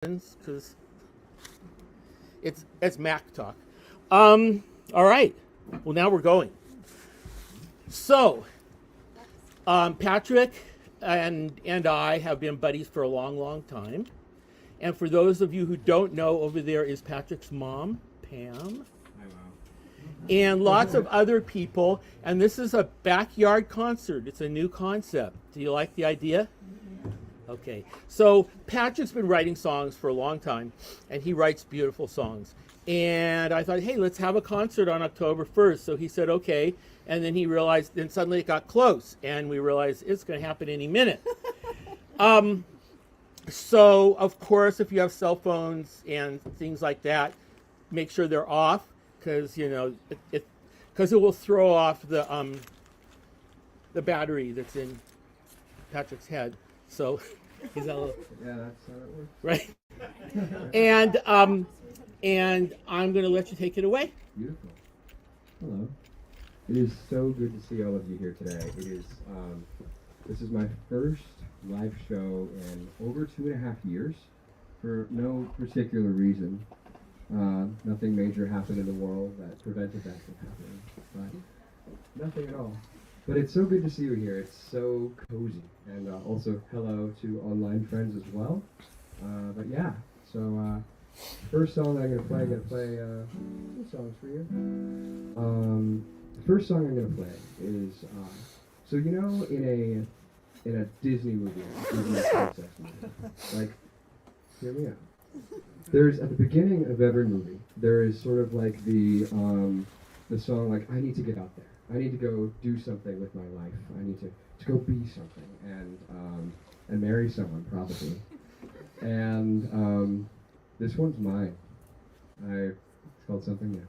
because it's Mac talk. All right. Well, now we're going. So, Patrick and I have been buddies for a long, long time. And for those of you who don't know, over there is Patrick's mom, Pam. And lots of other people. And this is a backyard concert. It's a new concept. Do you like the idea? Okay. So Patrick's been writing songs for a long time, and he writes beautiful songs. And I thought, hey, let's have a concert on October 1st. So he said, okay. And then he realized, then suddenly it got close, and we realized it's going to happen any minute. So, of course, if you have cell phones and things like that, make sure they're off, because, you know, it will throw off the battery that's in Patrick's head. So, is that a little... Yeah, that's how it works. Right? And I'm going to let you take it away. Beautiful. Hello. It is so good to see all of you here today. It is, this is my first live show in over 2.5 years for no particular reason. Nothing major happened in the world that prevented that from happening, but nothing at all. But it's so good to see you here. It's so cozy. And also hello to online friends as well. But yeah, so first song that I'm going to play some songs for you. The first song I'm going to play is, so you know in a Disney movie, Disney princess movie, like, hear me out. There's, at the beginning of every movie, there is sort of like the song, like, I need to get out there. I need to go do something with my life. I need to go be something and marry someone, probably. And this one's mine. It's called Something New.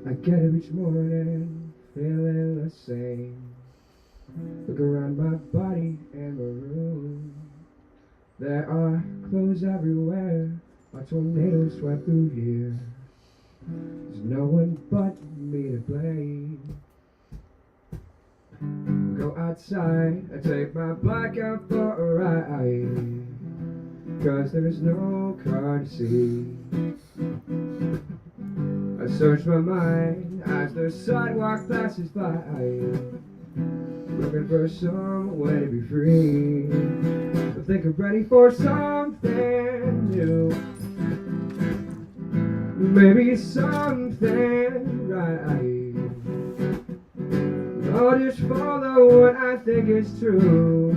I get up each morning, feeling the same. Look around my body and my room. There are clothes everywhere. A tornado swept through here. There's no one but me to blame. Go outside, I take my bike out for a ride, 'cause there's no car to see. I search my mind as the sidewalk passes by, looking for somewhere to be free. I think I'm ready for something new. Maybe something right. I'll just follow what I think is true.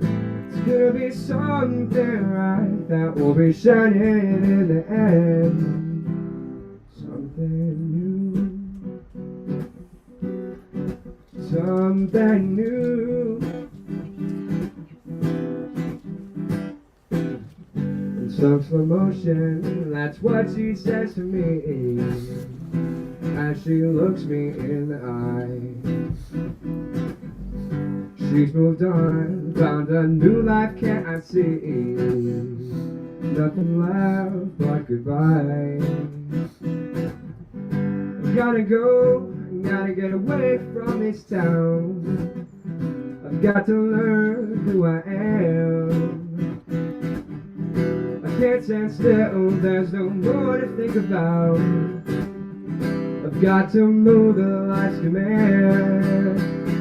It's gonna be something right that will be shining in the end. Something new. Something new. In some slow motion, that's what she says to me as she looks me in the eye. She's moved on, found a new life, can't I see? Nothing left but goodbye. I gotta go, I gotta get away from this town. I've got to learn who I am. I can't stand still, there's no more to think about. I've got to move the life's command.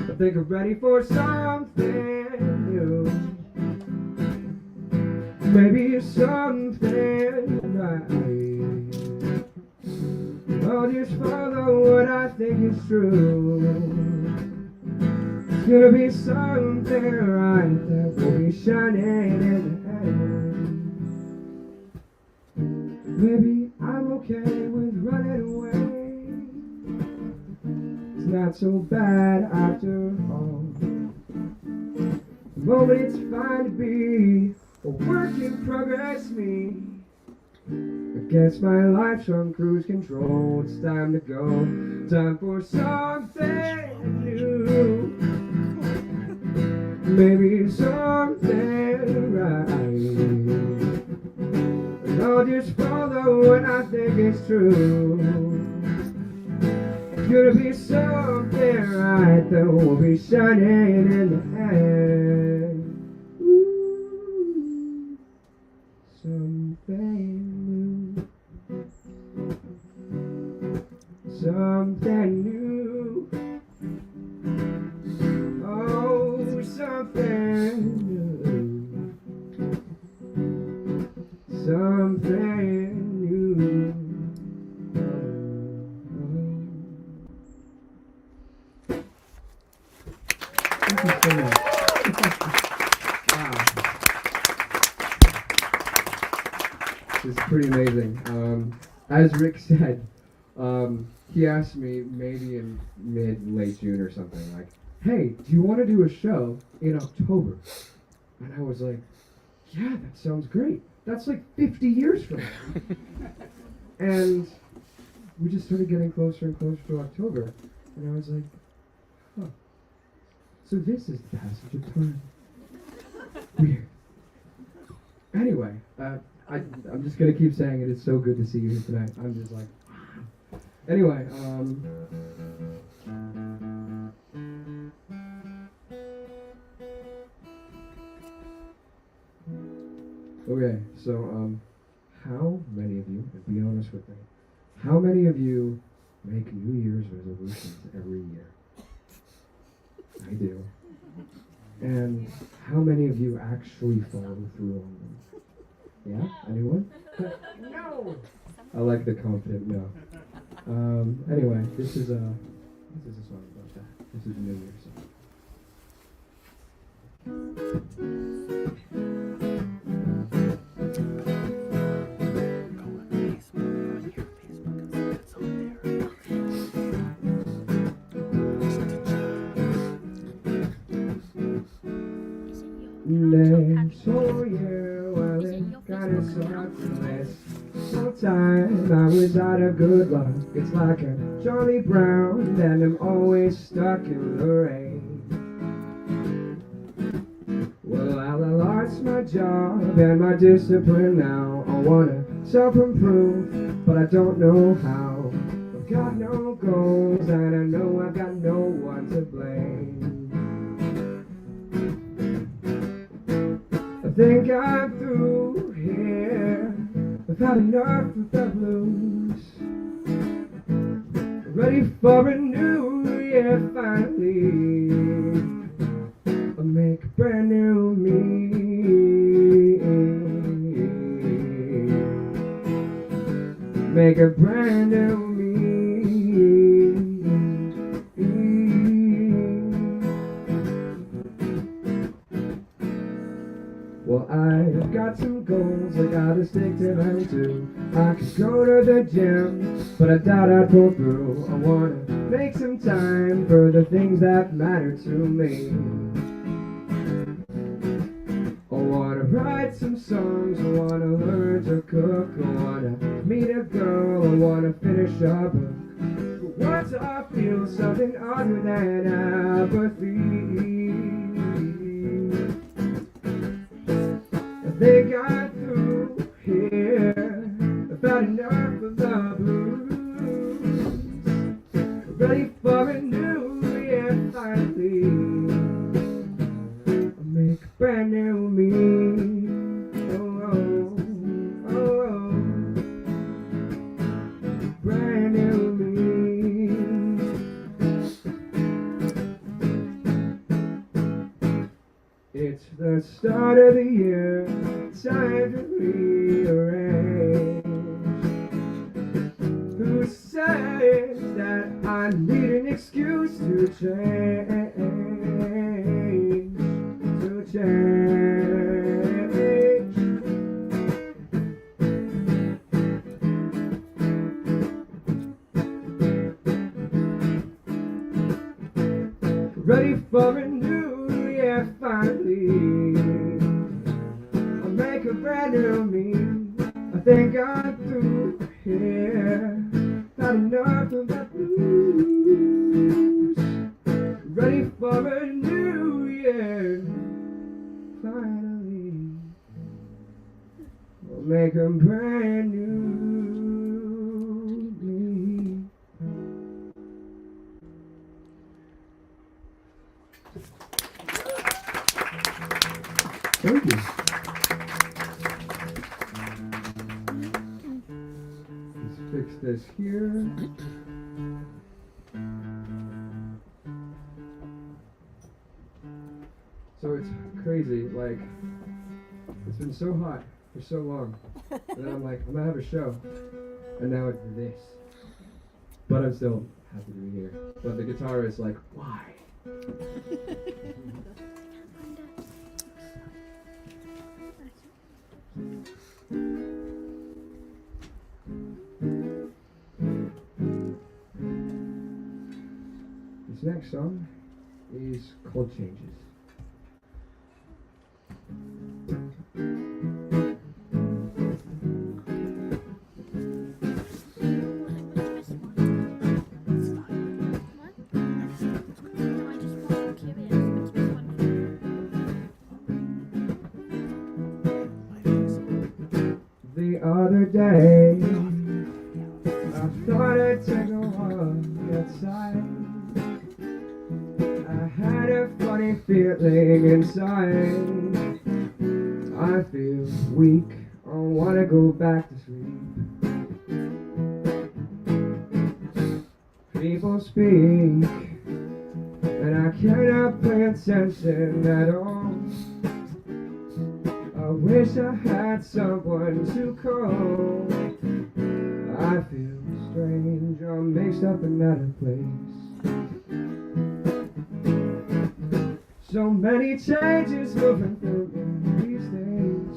I think I'm ready for something new. Maybe something right. I'll just follow what I think is true. It's gonna be something right that will be shining in the end. Maybe I'm okay with running away. It's not so bad after all. The moment it's fine to be a work in progress me. I guess my life's on cruise control. It's time to go. Time for something new. Maybe something right. And I'll just follow what I think is true. It's gonna be something right that will be shining in the something. Ooh, something new. Something new. Oh, something new. Something new. Thank you so much. Wow. This is pretty amazing. As Rick said, he asked me maybe in late June or something, like, hey, do you want to do a show in October? And I was like, yeah, that sounds great. That's like 50 years from now. And we just started getting closer and closer to October. And I was like, huh. So this is the passage of time. Weird. Anyway, I'm just going to keep saying it. It's so good to see you here tonight. I'm just like, wow. Anyway, okay, so, how many of you, and be honest with me, how many of you make New Year's resolutions every year? I do. And how many of you actually follow through on them? Yeah? Anyone? No! I like the confident no. Anyway, this is a song about that. This is a New Year's song. Oh yeah, well it kinda sucks to miss. Sometimes I was out of good luck. It's like a Charlie Brown, and I'm always stuck in the rain. Well, I lost my job and my discipline now. I wanna self-improve, but I don't know how. I've got no goals and I know I've got no one to blame. I think I'm through here. I've had enough of the blues. Ready for a new year finally. I'll make a brand new me. Make a brand new me. Well, I've got some goals, I gotta stick to them too. I could go to the gym, but I doubt I'd pull through. I wanna make some time for the things that matter to me. I wanna write some songs, I wanna learn to cook, I wanna meet a girl, I wanna finish a book. But once I feel something other than apathy, I think I'm through here. I've had enough of the blues. Ready for a new year finally. I'll make a brand new me. Oh, oh, oh, oh. Brand new me. It's the start of the year. Time to rearrange. Who says that I need an excuse to change? To change. Ready for a new year finally. Make a brand new me. I think I'm through here. Not enough of that blues. Ready for a new year. Finally, we'll make a brand new me. Thank you. Let's fix this here. So it's crazy, like, it's been so hot for so long. And then I'm like, I'm gonna have a show. And now it's this. But I'm still happy to be here. But the guitar is like, why? This next song is called Changes. The other day, I thought I'd take a walk outside. I had a funny feeling inside. I feel weak, I wanna go back to sleep. People speak, and I cannot pay attention at all. I wish I had someone to call. I feel strange, I'm mixed up and out of place. So many changes moving through me these days.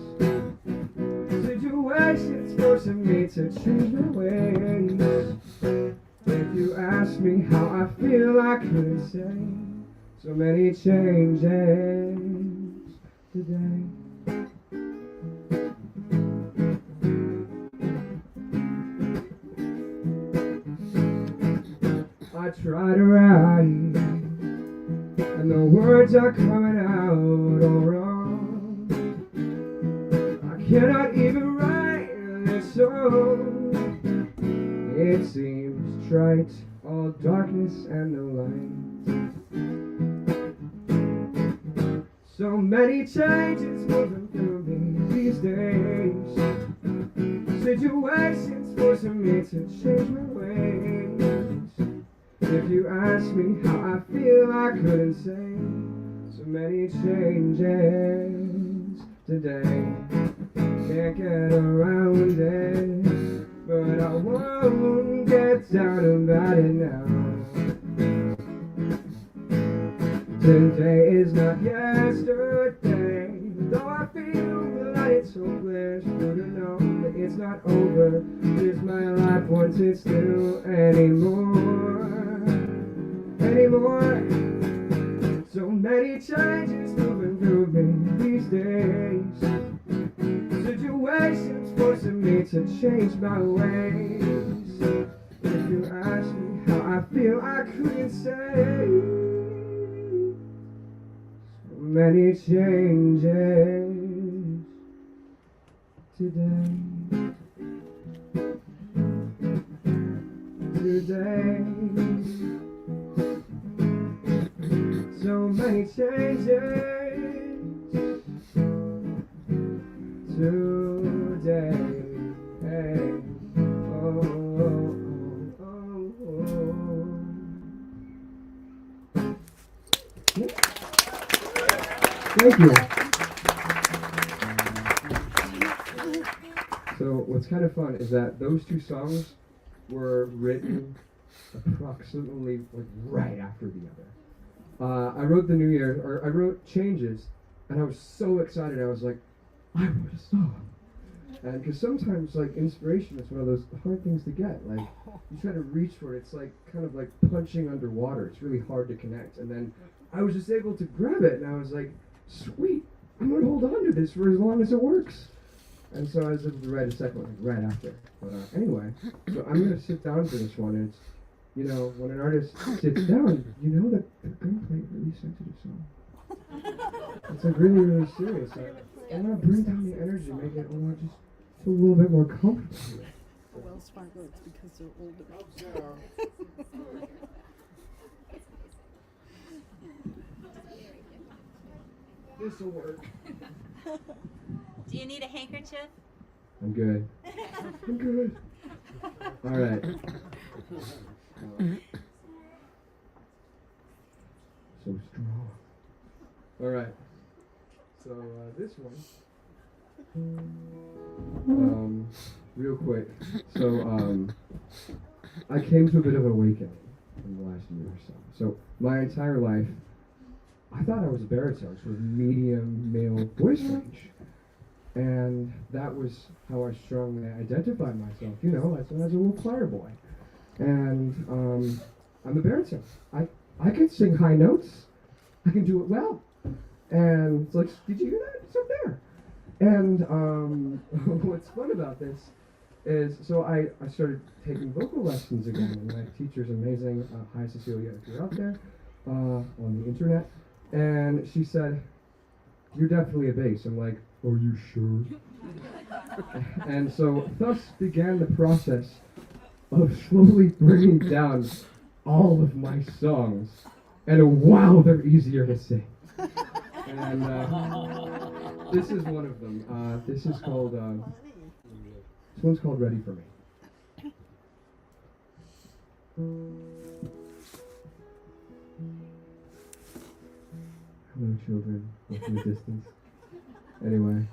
Situations forcing me to change my ways. If you ask me how I feel, I couldn't say. So many changes today. I try to write, and the words are coming out all wrong. I cannot even write this song. It seems trite, all darkness and no light. So many changes moving through me these days. Situations forcing me to change my ways. If you ask me how I feel, I couldn't say. So many changes today. Can't get around it, but I won't get down about it now. Today is not yesterday, though I feel that it's hopeless for to know that it's not over. Is my life wanted still anymore? So many changes moving through me these days. Situations forcing me to change my ways. If you ask me how I feel, I couldn't say. So many changes today. So many changes today. Hey. Oh, oh, oh, oh. Thank you. So what's kind of fun is that those two songs were written approximately like right after the other. I wrote the New Year, or I wrote Changes, and I was so excited. I was like, I wrote a song. And because sometimes like inspiration is one of those hard things to get. Like you try to reach for it, it's like kind of like punching underwater. It's really hard to connect. And then I was just able to grab it, and I was like, sweet, I'm gonna hold on to this for as long as it works. And so I was able to write a second one right after. But anyway, so I'm gonna sit down for this one. And it's, you know, when an artist sits down, you know that they're gonna play a really sensitive song. It's like really, really serious. I want to bring down the energy, make it, just feel a little bit more comfortable. Wells Fargo, it's because they're older. This'll work. Do you need a handkerchief? I'm good. I'm good. All right. So strong. All right. So this one. Real quick. So I came to a bit of an awakening in the last year or so. So my entire life, I thought I was a baritone, sort of medium male voice range. And that was how I strongly identified myself, you know, as a little choir boy. And I'm a baritone. I can sing high notes. I can do it well. And it's like, did you hear that? It's up there. And what's fun about this is, so I started taking vocal lessons again. And my teacher's amazing. Hi, Cecilia, if you're out there on the internet. And she said, you're definitely a bass. I'm like, are you sure? And so thus began the process of slowly bringing down all of my songs. And wow, they're easier to sing. And this is one of them. This is called, this one's called Ready for Me. Hello, children, from a distance. Anyway.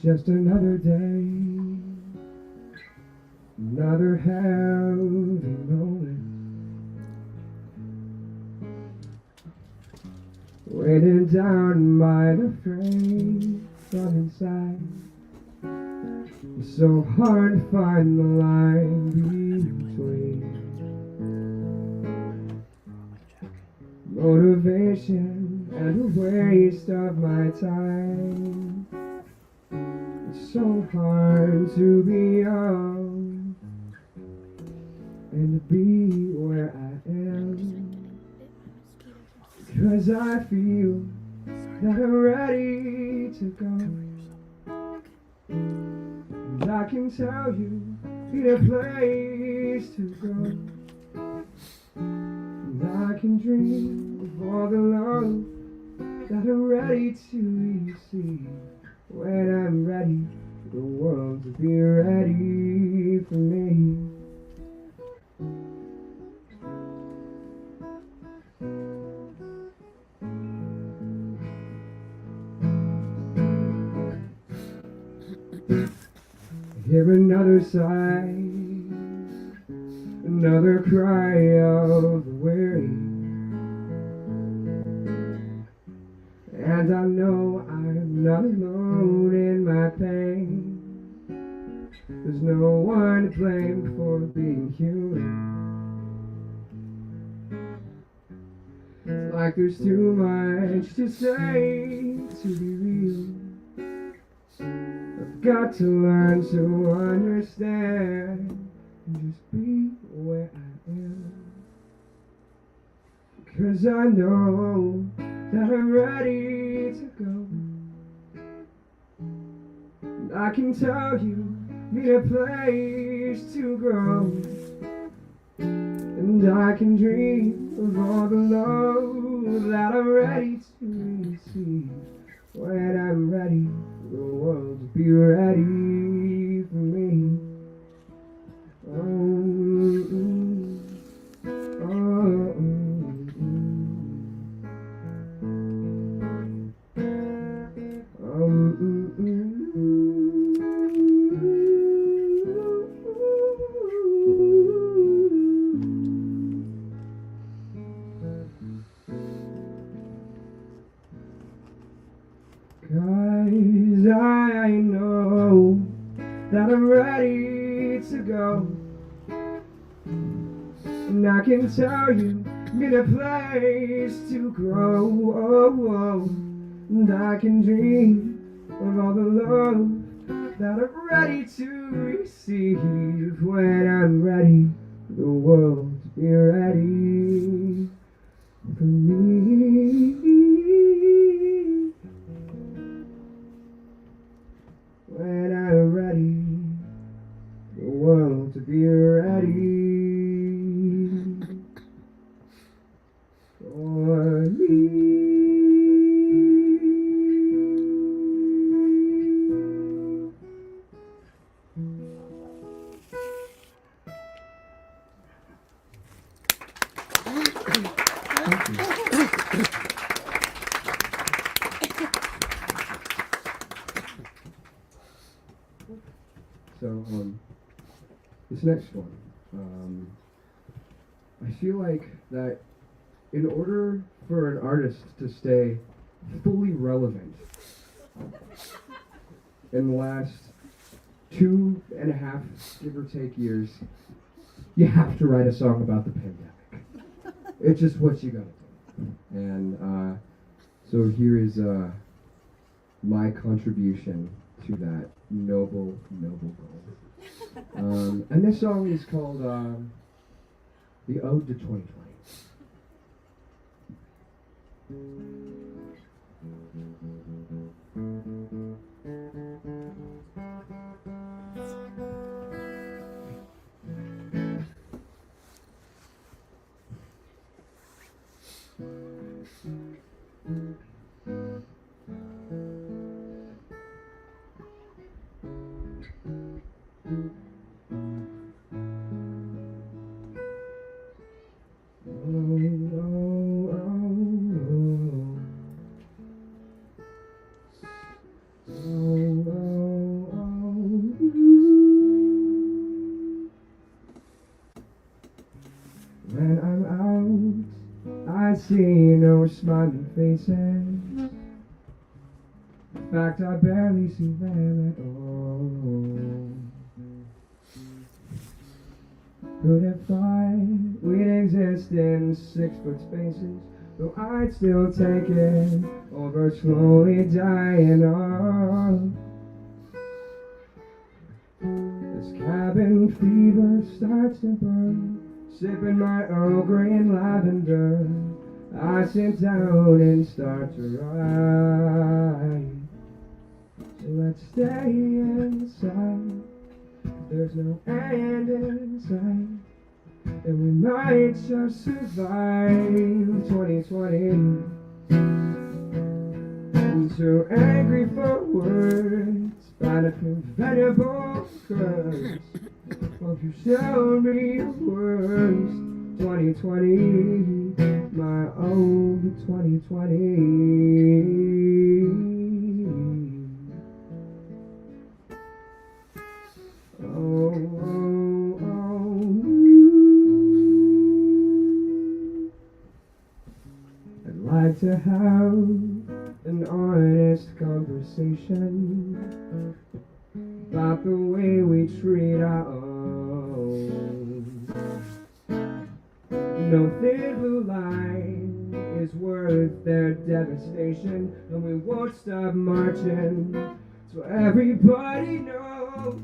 It's just another day, another heavy moment, weighted down by the frame from inside. It's so hard to find the line between motivation and a waste of my time. It's so hard to be young and to be where I am, 'cause I feel that I'm ready to go. And I can tell you in a place to go, and I can dream of all the love that I'm ready to receive. When I'm ready for the world to be ready for me. I hear another sigh, another cry of the weary. And I know I'm not alone in my pain. There's no one to blame for being human. It's like there's too much to say to be real. I've got to learn to understand and just be where I am. 'Cause I know that I'm ready to go. And I can tell you, need a place to grow. And I can dream of all the love that I'm ready to receive. When I'm ready for the world to be ready for me. Cause I know that I'm ready to go. And I can tell you, need a place to grow. And I can dream of all the love that I'm ready to receive. When I'm ready for the world to be ready for me. When I'm ready for the world to be ready for me. So, this next one, I feel like that in order for an artist to stay fully relevant in the last 2.5, give or take, years, you have to write a song about the pandemic. It's just what you gotta do. And so here is my contribution to that noble goal. And this song is called The Ode to 2020. When I'm out, I see no smiling faces. In fact, I barely see them at all. Who'd have thought we'd exist in 6-foot spaces? Though I'd still take it over slowly dying off. This cabin fever starts to burn, sipping my Earl Grey and lavender. I sit down and start to write. So let's stay inside. There's no end in sight, and we might just survive 2020. I'm too angry for words, but a preventable curse. Well, if you showed me your worst 2020, my old 2020. Oh, oh, oh. I'd like to have an honest conversation about the way we treat our own. No thin blue line is worth their devastation, and we won't stop marching so everybody knows.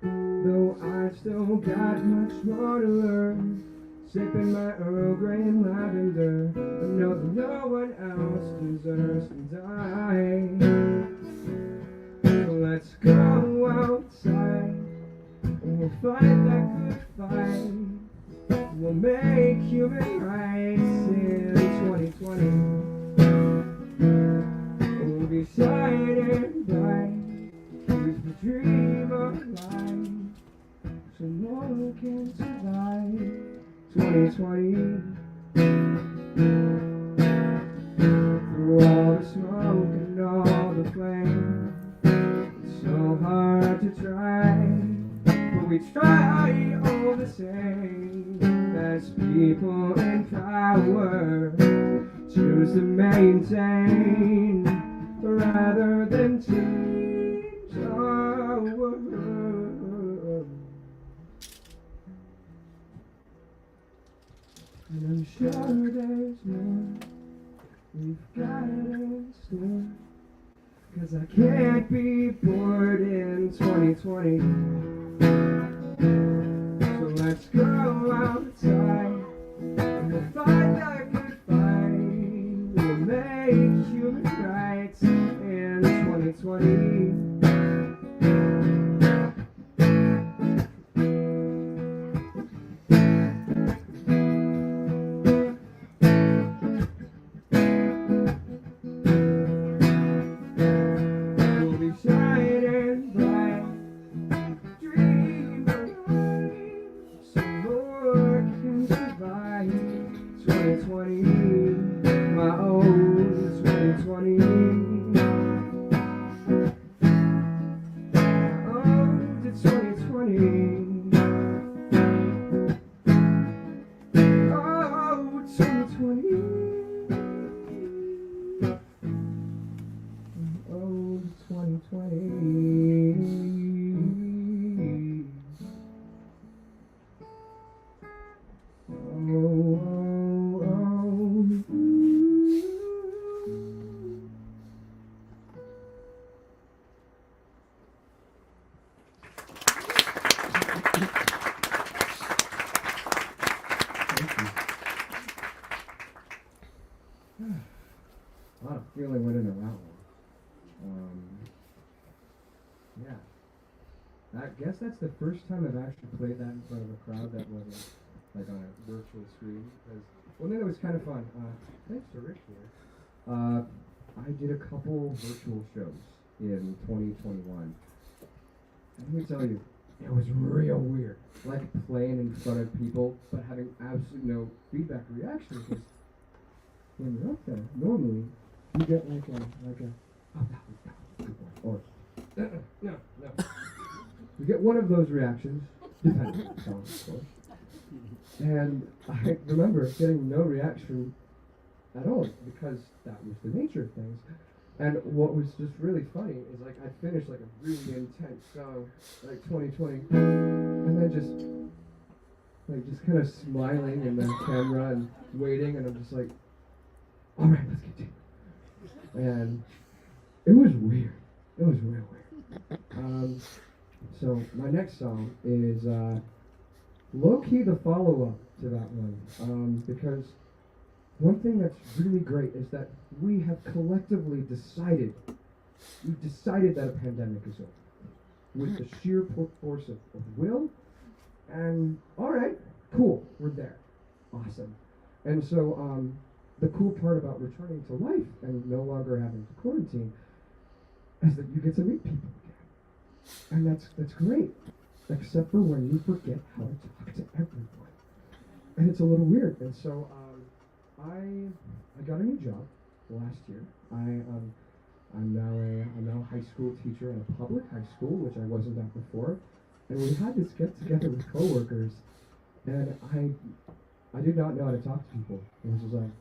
Though I've still got much more to learn, sipping my Earl Grey and lavender, but know that no one else deserves to die. So let's go outside, and we'll fight that good fight. We'll make human rights in 2020. We'll be shining bright with the dream of life, so no one can survive 2020. Through all the smoke and all the flame, it's so hard to try, but we try all the same. As people in power choose to maintain rather than change our world. And I'm sure there's more we've got in store. 'cause I can't be bored in 2020. So let's go outside and we'll find a good fight. We'll make human rights in 2020. A lot of feeling went into that one. Yeah. I guess that's the first time I've actually played that in front of a crowd that wasn't like on a virtual screen. Because one thing that was kind of fun, thanks to Rick here, I did a couple virtual shows in 2021. And let me tell you, it was real weird. Like playing in front of people, but having absolutely no feedback or reaction. Because when you're up there, normally you get like a, oh, that was good one. Or, no. You get one of those reactions, depending on the song, of course. And I remember getting no reaction at all because that was the nature of things. And what was just really funny is like I finished like a really intense song, like 2020, and then just kind of smiling in the camera and waiting, and I'm just like, all right, let's continue. And it was weird. It was real weird. So my next song is low-key the follow-up to that one, because one thing that's really great is that we have collectively decided that a pandemic is over with the sheer force of will, and all right, cool, we're there, awesome. And so the cool part about returning to life and no longer having to quarantine is that you get to meet people again, and that's great, except for when you forget how to talk to everyone, and it's a little weird. And so I got a new job last year. I'm now a high school teacher at a public high school, which I wasn't at before. And we had this get together with coworkers, and I did not know how to talk to people. It was just like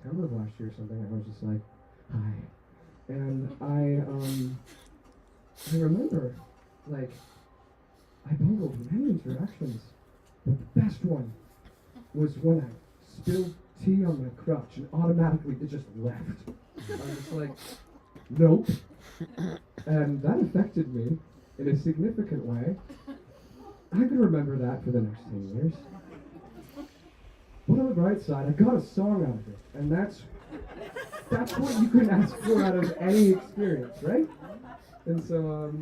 September of last year or something. I was just like, hi, and I remember like I bungled many interactions, but the best one was when I spilled tea on my crutch and automatically it just left. I was just like, nope. And that affected me in a significant way. I could remember that for the next 10 years. But on the bright side, I got a song out of it. And that's what you can ask for out of any experience, right? And so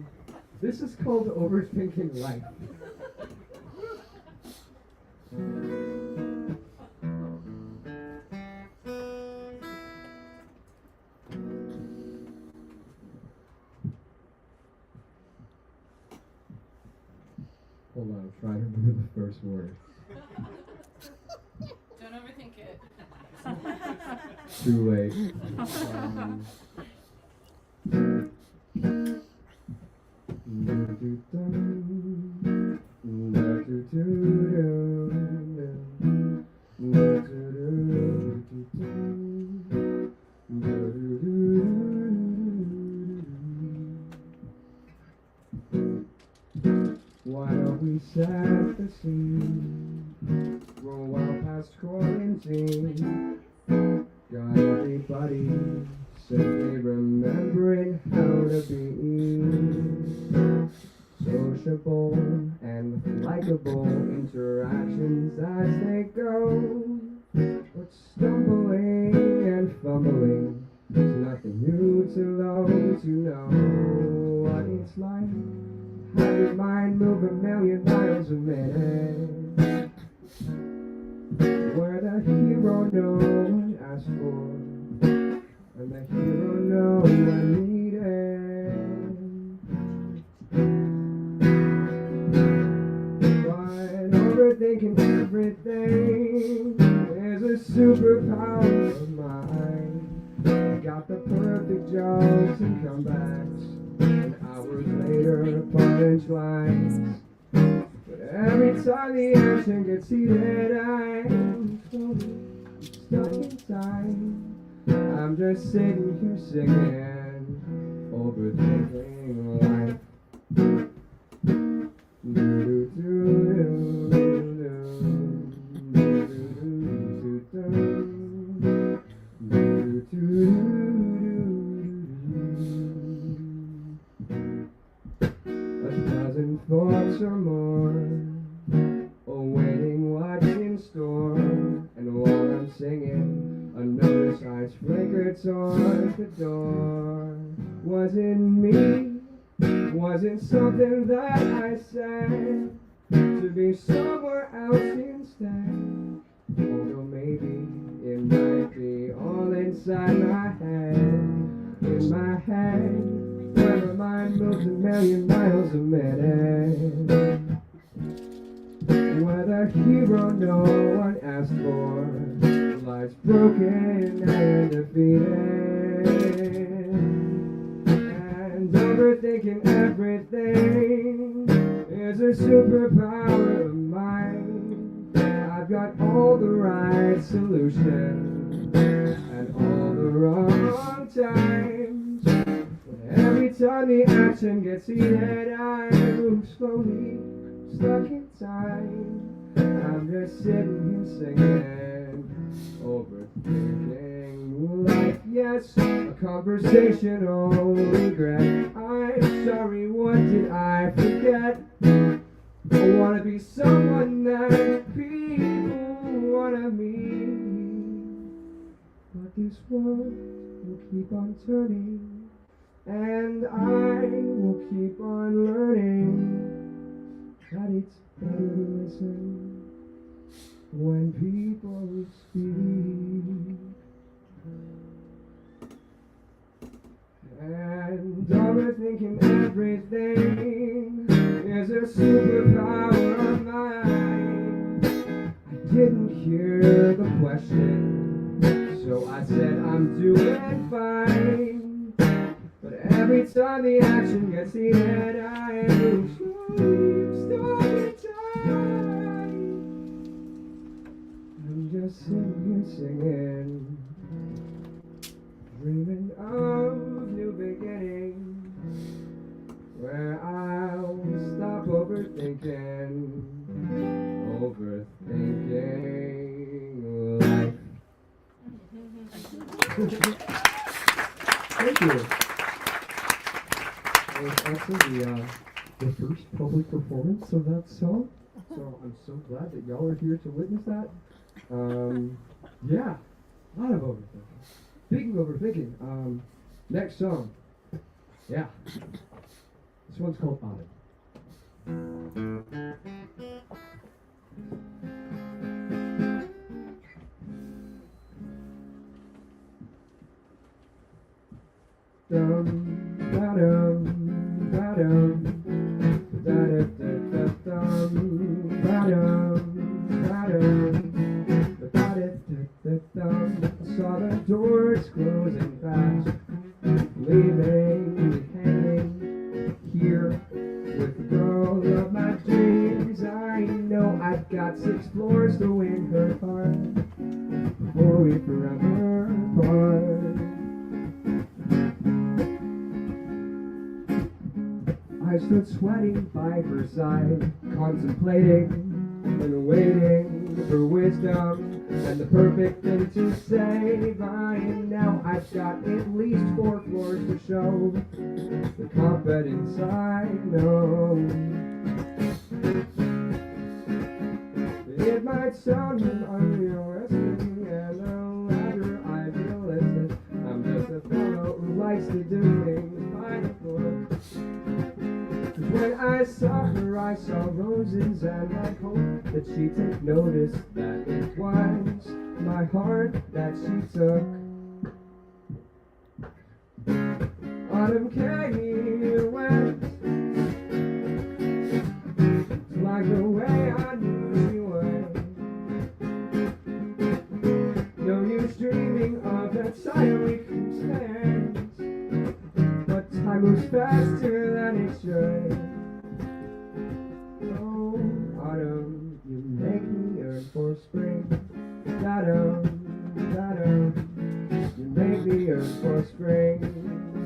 this is called Overthinking Life. Hold on, I'm trying to remember the first word. Don't overthink it. Too late. Why don't we set the scene? Roll out past quarantine. Got everybody simply remembering how to be sociable and likable interactions as they go. But stumbling and fumbling is nothing new to those who know what it's like. Have your mind move a million miles a minute, where the hero no one asked for, and the hero no one needed. But overthinking everything is a superpower of mine. I got the perfect jokes and comebacks, and hours later punchlines. But every time the action gets heated, I'm slowly stuck inside. I'm just sitting here singing, overthinking life. A dozen thoughts or more, awaiting what's in store. And while I'm singing, a notice eyes flicker towards the door. Wasn't me, wasn't something that I said, to be somewhere else instead. Although maybe it might be all inside my head. In my head, where my mind moves a million miles a minute, where the hero no one asked for, life's broken and defeated. And overthinking everything is a superpower of mine. I've got all the right solutions and all the wrong times. But every time the action gets heated, I move slowly, stuck in time. I'm just sitting here singing, overthinking life. Yes, a conversational regret. I'm sorry, what did I forget? I wanna be someone that people wanna meet. But this world will keep on turning, and I will keep on learning that it's better to listen when people speak. And overthinking everything is a superpower of mine. I didn't hear the question, so I said I'm doing fine. But every time the action gets heated, I move slowly, stuck in time. I'm just sitting here singing, dreaming of new beginnings, where I'll stop overthinking life. Thank you. That was actually the first public performance of that song, so I'm so glad that y'all are here to witness that. Yeah, a lot of overthinking. Speaking of overthinking, next song. Yeah. This one's called Autumn. Dum, ba-dum, ba-dum, da-da-da-da-dum, ba-dum, ba-dum, ba-da-da-da-dum. I saw the doors closing fast, leaving me hanging here with the girl of my dreams. I know I've got 6 floors to win her heart before we forever part. I stood sweating by her side, contemplating and waiting for wisdom. and the perfect thing to say. By now I've got at least 4 floors to show the confidence I know. It might sound unrealistic and a rather idealistic. I'm just a fellow who likes to do things by the book. When I saw her, I saw roses, and I hoped that she'd take notice that it was my heart that she took. Autumn came and went, like the way I knew she would. No use dreaming of that time we could spend, but time moves faster than it should. Oh, autumn, you make me yearn for spring. Autumn, autumn, you make me yearn for spring.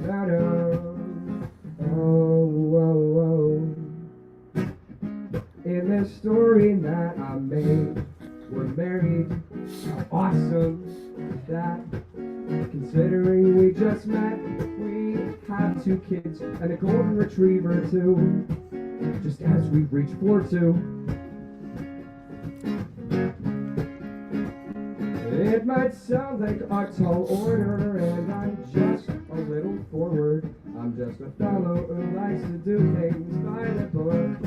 Autumn, oh, oh, oh. In this story that I made, we're married. How awesome is that? Considering we just met, we have 2 kids and a golden retriever too. Just as we reach for 2. It might sound like a tall order, and I'm just a little forward. I'm just a fellow who likes to do things by the book.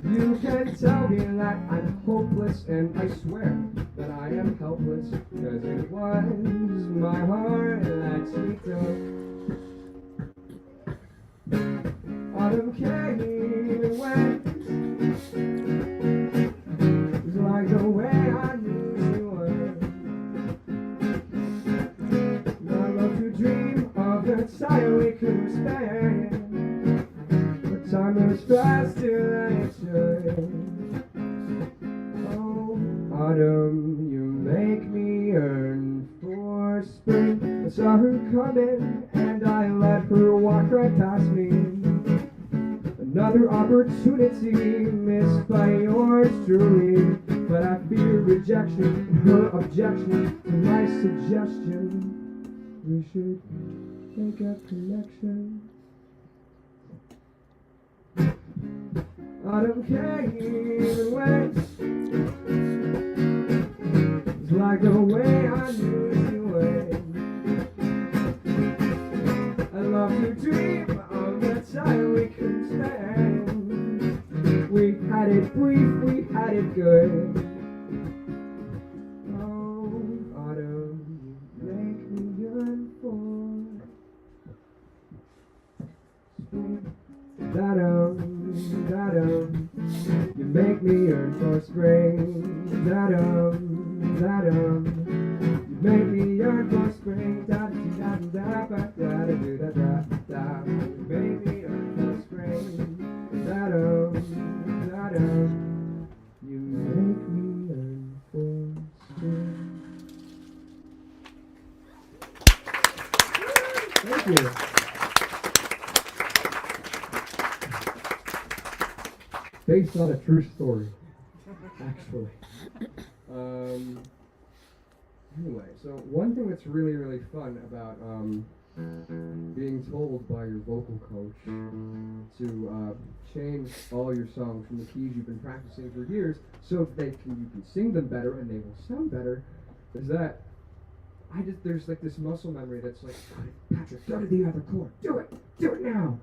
You can tell me that I'm hopeless, and I swear that I am helpless, cause it was my heart that she took. Autumn came and went, it was like the way I knew she would. And I love to dream of the time we could spend, but time moves faster than it should. Oh, autumn, you make me yearn for spring. I saw her coming, and I let her walk right past me. Another opportunity missed by yours truly, but I fear rejection and her objection to my suggestion. We should make a connection. Autumn came and went, it's like the way I knew she would. I love to dream of the time we could spend. We had it brief, we had it good. Oh, autumn, you make me yearn for spring. Da-dum, you make me yearn for spring. Da-dum, you make me yearn for spring. Da-da-da-da-da-da-da-da-da-da. You make me yearn for spring. Da-dum, you make me yearn for spring. Thank you. Based on a true story, actually. Anyway, so one thing that's really, really fun about being told by your vocal coach to change all your songs from the keys you've been practicing for years so that you can sing them better and they will sound better is that there's like this muscle memory that's like, Patrick, go to the other chord, do it now.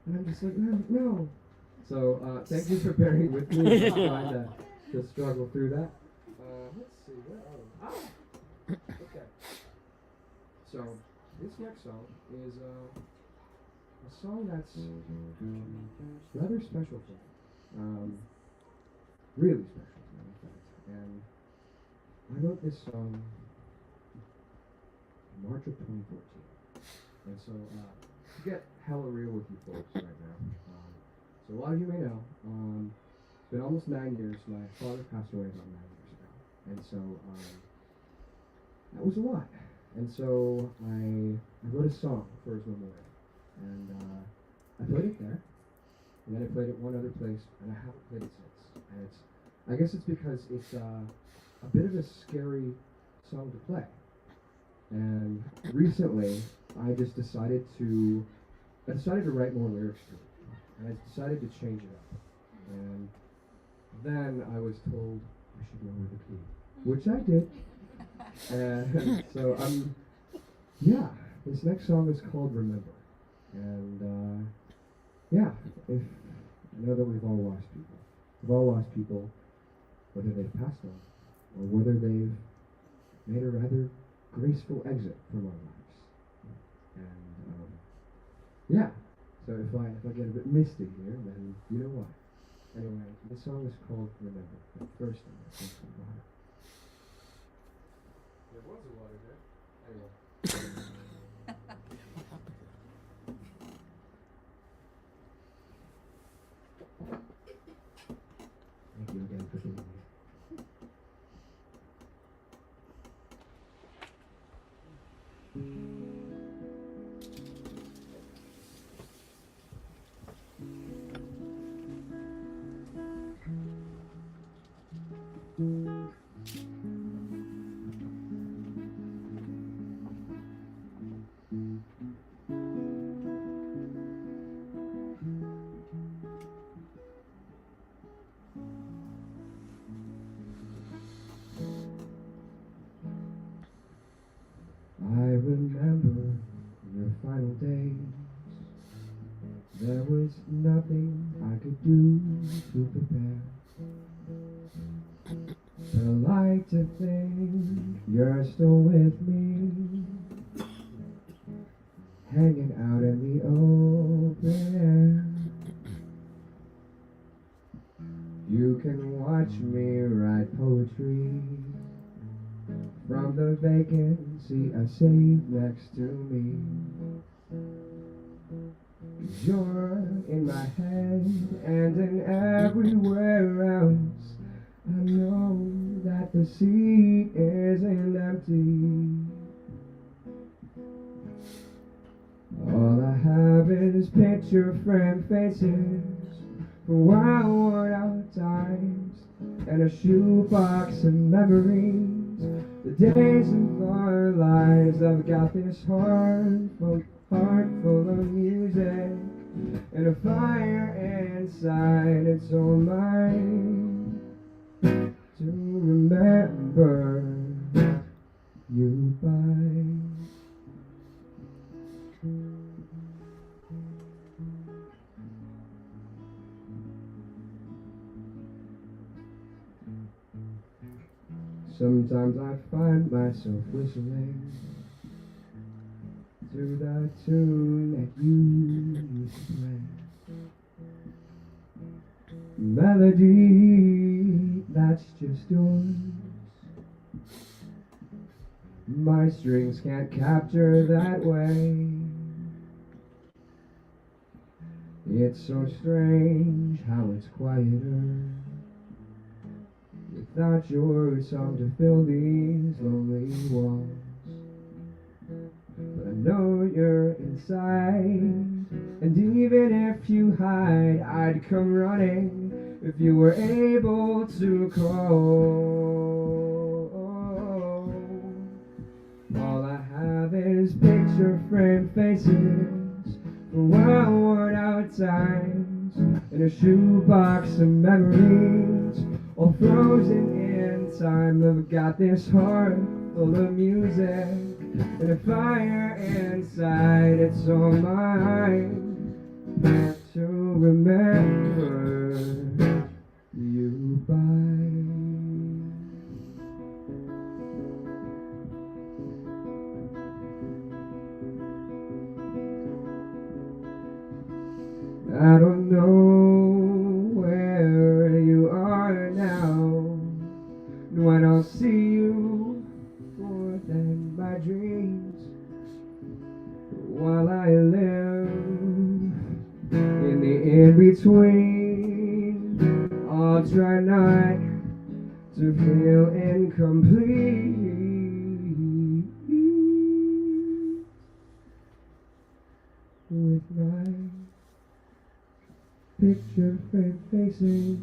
And I'm just like, no. So thank you for bearing with me and trying to struggle through that. Let's see, where are we? Oh! Okay. So this next song is a song that's rather special to me. Really special to me, in fact. And I wrote this song in March of 2014. And so to get hella real with you folks right now. So a lot of you may know, it's been almost 9 years. My father passed away about 9 years ago. And so that was a lot. And so I wrote a song for his memorial. And I played it there. And then I played it one other place, and I haven't played it since. And I guess it's because it's a bit of a scary song to play. And recently, I decided to write more lyrics to it. And I decided to change it up. And then I was told I should lower the key, which I did. And so this next song is called Remember. And I know that we've all lost people. We've all lost people, whether they've passed on or whether they've made a rather graceful exit from our lives. And so if I get a bit misty here, then you know why. Anyway, this song is called Remember. But first, I'm going to drink some water. There was a water there. Anyway. Thank you again for being here. I remember your final days. There was nothing I could do to prepare. But I like to think you're still with me, hanging out in the open air. You can watch me write poetry from the vacancy I saved next to me. 'Cause you're in my head and in everywhere else. I know that the seat isn't empty. All I have is picture frame faces from wild worn out times and a shoebox of memories. The days of our lives. I've got this heart full of music and a fire inside. It's all mine to remember you by. Sometimes I find myself whistling to the tune that you used to play. Melody that's just yours. My strings can't capture that way. It's so strange how it's quieter without your song to fill these lonely walls. But I know you're inside, and even if you hide, I'd come running if you were able to call. All I have is picture frame faces from well worn out times and a shoebox of memories all frozen in time. I've got this heart full of music and a fire inside. It's all mine to remember you by. I don't know where you are now, and when I'll see you more than my dreams. While I live in the in-between, I'll try not to feel incomplete with my picture frame faces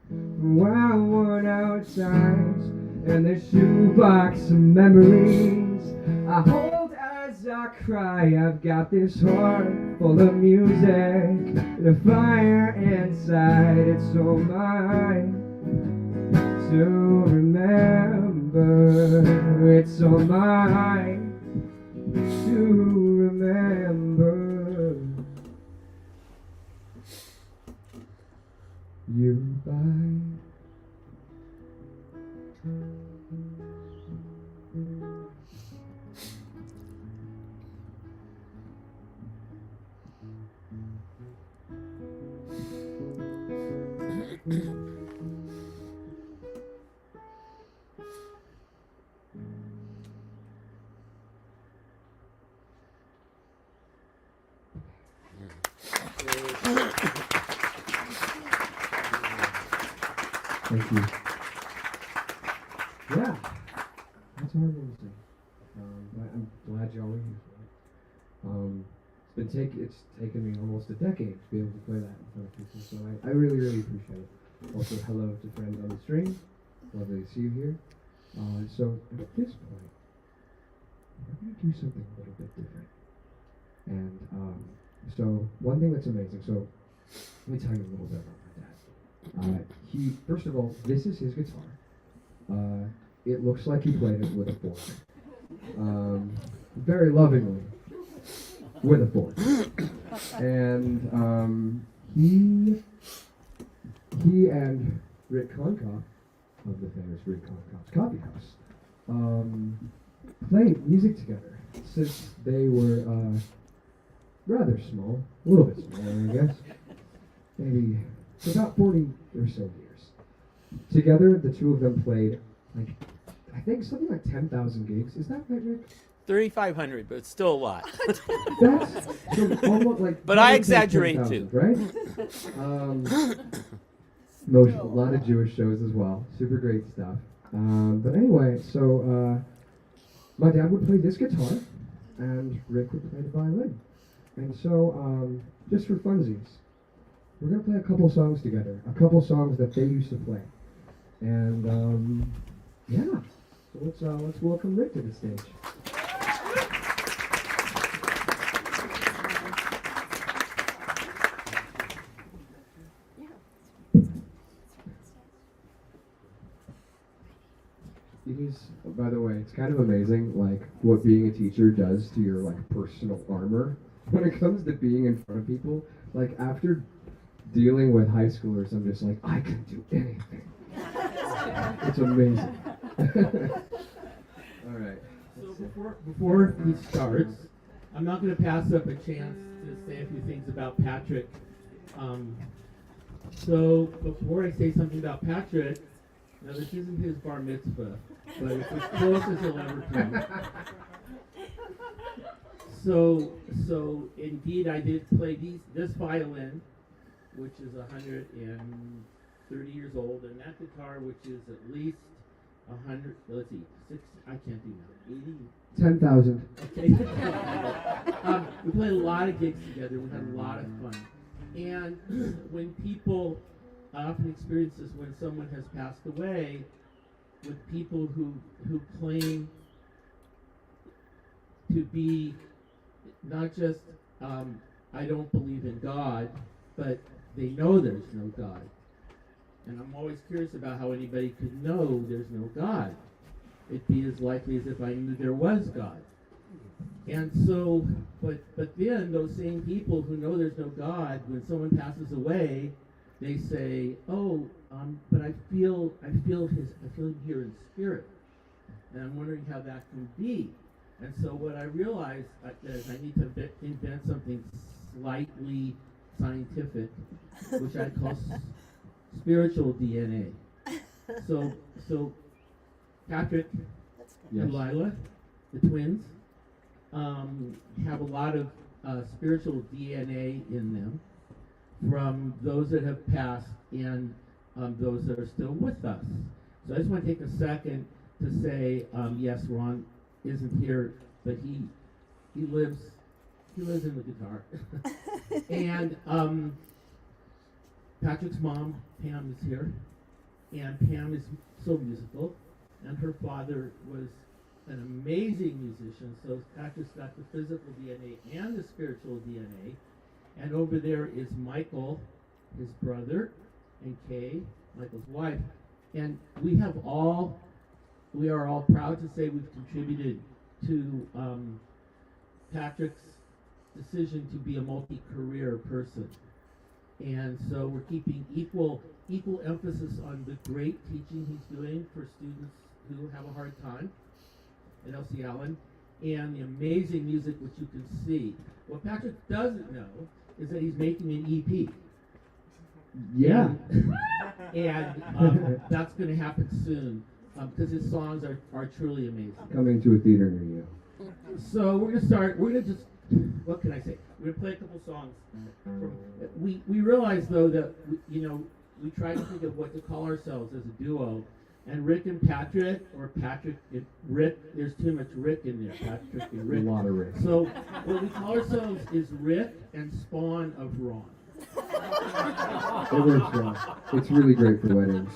from well worn out times and the shoebox of memories I hold as I cry. I've got this heart full of music, the fire inside, it's so mine to remember. It's so mine to remember. You by. Thank you. Yeah, that's hard to say. But I'm glad y'all are here for it. It's taken me almost a decade to be able to play that in front of people, so I really, really appreciate it. Also, hello to friends on the stream. Lovely to see you here. So at this point, we're going to do something a little bit different. And so one thing that's amazing, so let me tell you a little bit about my dad. First of all, this is his guitar. It looks like he played it with a fork. Very lovingly, with a fork. And he and Rick Conkoff of the famous Rick Conkoff's Coffee House played music together since they were rather small, a little bit smaller, I guess. Maybe for about 40 or so years. Together, the two of them played, like, I think something like 10,000 gigs. Is that right, Rick? 3,500, but it's still a lot. That's so almost like. But I exaggerate 10,000, too. right? A lot of Jewish shows as well. Super great stuff. But anyway, so my dad would play this guitar, and Rick would play the violin. And so, just for funsies, we're gonna play a couple songs together, a couple songs that they used to play, and yeah. So let's welcome Rick to the stage. It is, by the way, it's kind of amazing, like, what being a teacher does to your, like, personal armor when it comes to being in front of people. Like, after dealing with high schoolers, I'm just like, I can do anything. It's amazing. All right. So before he starts, I'm not going to pass up a chance to say a few things about Patrick. So before I say something about Patrick, now this isn't his bar mitzvah, but it's as close as he'll ever come. So indeed, I did play this violin, which is 130 years old, and that guitar, which is at least 100. Let's see, 6. I can't do that. 80. 10,000. Okay. We played a lot of gigs together. We had a lot of fun. And when people, I often experience this when someone has passed away, with people who claim to be not just I don't believe in God, but they know there's no God. And I'm always curious about how anybody could know there's no God. It'd be as likely as if I knew there was God. And so, but then those same people who know there's no God, when someone passes away, they say, "Oh, but I feel him here in spirit," and I'm wondering how that can be. And so, what I realized is I need to invent something slightly scientific, which I call spiritual DNA. So Patrick and Lila, the twins, have a lot of spiritual DNA in them from those that have passed and those that are still with us. So I just want to take a second to say, yes, Ron isn't here, but he lives in the guitar. And Patrick's mom, Pam, is here, and Pam is so musical. and her father was an amazing musician. So Patrick's got the physical DNA and the spiritual DNA. And over there is Michael, his brother, and Kay, Michael's wife. And we are all proud to say we've contributed to Patrick's decision to be a multi-career person. And so we're keeping equal emphasis on the great teaching he's doing for students who have a hard time at LC Allen, and the amazing music which you can see. What Patrick doesn't know is that he's making an EP. Yeah. And that's going to happen soon, because his songs are truly amazing. Coming to a theater near you. So we're gonna start. We're gonna just, what can I say? We're gonna play a couple songs. We realize though that we try to think of what to call ourselves as a duo, and Rick and Patrick, or Patrick and Rick. There's too much Rick in there. Patrick and Rick. A lot of Rick. So what we call ourselves is Rick and Spawn of Ron. It works well. It's really great for weddings.